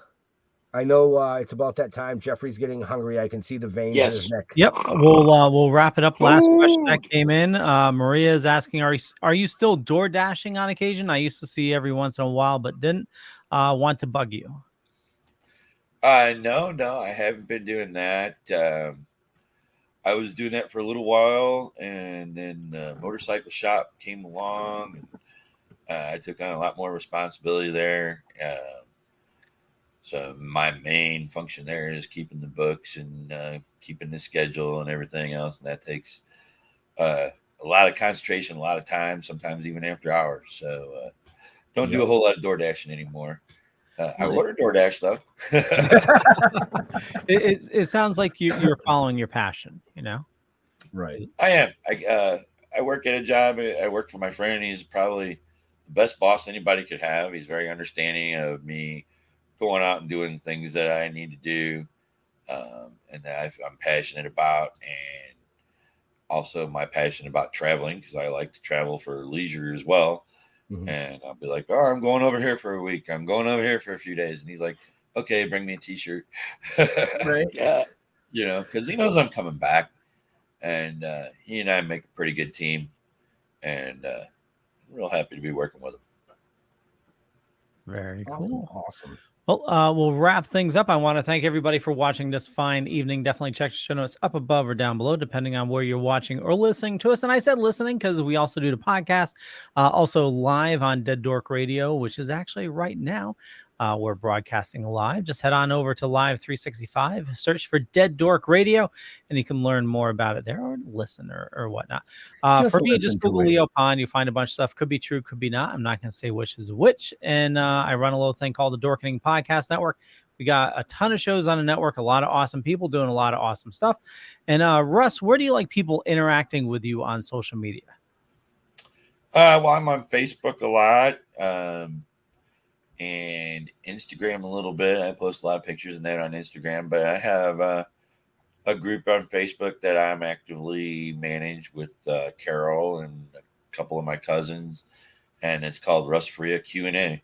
I know it's about that time. Jeffrey's getting hungry. I can see the veins in his neck. Yep. We'll wrap it up. Last question that came in. Maria is asking, are you still door dashing on occasion? I used to see every once in a while, but didn't want to bug you. No, I haven't been doing that. I was doing that for a little while, and then the motorcycle shop came along. And, I took on a lot more responsibility there. So my main function there is keeping the books and keeping the schedule and everything else. And that takes a lot of concentration, a lot of time, sometimes even after hours. So don't do a whole lot of door dashing anymore. I order DoorDash though. It sounds like you're following your passion, you know? Right. I am. I work at a job. I work for my friend. He's probably the best boss anybody could have. He's very understanding of me going out and doing things that I need to do. and that I'm passionate about, and also my passion about traveling, because I like to travel for leisure as well. And I'll be like, oh, I'm going over here for a week. I'm going over here for a few days. And he's like, okay, bring me a t-shirt. Right. Yeah. You know, because he knows I'm coming back. And he and I make a pretty good team. And I'm real happy to be working with him. Very cool. Awesome. Well, we'll wrap things up. I want to thank everybody for watching this fine evening. Definitely check the show notes up above or down below, depending on where you're watching or listening to us. And I said listening because we also do the podcast, also live on Dead Dork Radio, which is actually right now. We're broadcasting live. Just head on over to Live 365, search for Dead Dork Radio, and you can learn more about it there, or listen or whatnot. For me, just Google Leo Pond. You find a bunch of stuff. Could be true, could be not. I'm not going to say which is which. And I run a little thing called the Dorkening Podcast Network. We got a ton of shows on the network, a lot of awesome people doing a lot of awesome stuff. And Russ, where do you like people interacting with you on social media? Well, I'm on Facebook a lot. And Instagram a little bit. I post a lot of pictures and that on Instagram, but I have a group on Facebook that I'm actively manage with Carol and a couple of my cousins, and it's called Russ Faria Q&A.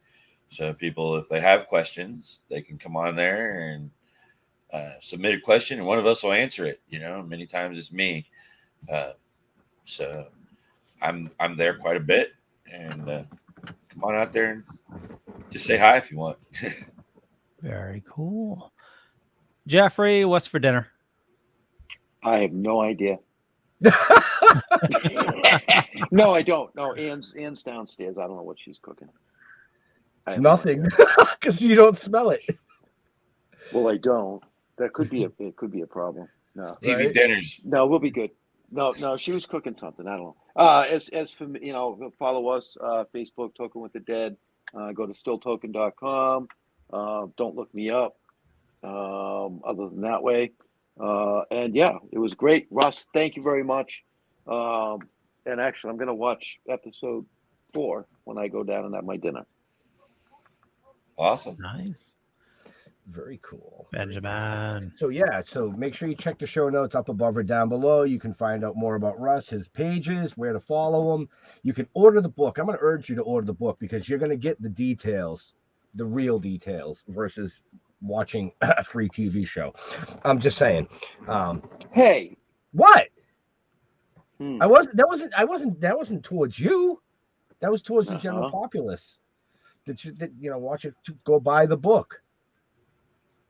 So people, if they have questions, they can come on there and submit a question, and one of us will answer it. You know, many times it's me. So I'm there quite a bit, and come on out there and just say hi if you want. Very cool. Jeffrey, what's for dinner? I have no idea. No, I don't. No, Ann's downstairs. I don't know what she's cooking. Nothing, because you don't smell it. Well, I don't. That could be a problem. No, TV dinners. No, we'll be good. No, she was cooking something. I don't know. As for follow us, Facebook, Token with the Dead. Go to stilltoking.com. Don't look me up. Other than that way. And yeah, it was great. Russ, thank you very much. And actually, I'm going to watch episode 4 when I go down and have my dinner. Awesome. Nice. Very cool. Benjamin. So make sure you check the show notes up above or down below. You can find out more about Russ, his pages, where to follow him. You can order the book. I'm going to urge you to order the book because you're going to get the details, the real details, versus watching a free TV show. I'm just saying. Hey, what? That wasn't towards you. That was towards the general populace. That watch it, to go buy the book.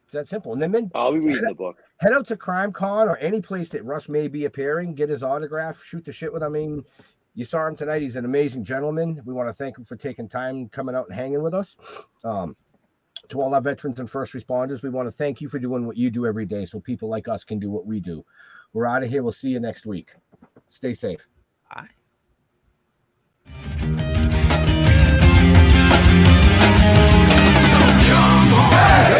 It's that simple. And then I'll be reading the book. Head out to CrimeCon or any place that Russ may be appearing. Get his autograph. Shoot the shit with him. I mean, you saw him tonight. He's an amazing gentleman. We want to thank him for taking time coming out and hanging with us. To all our veterans and first responders, we want to thank you for doing what you do every day so people like us can do what we do. We're out of here. We'll see you next week. Stay safe. Bye. So come on.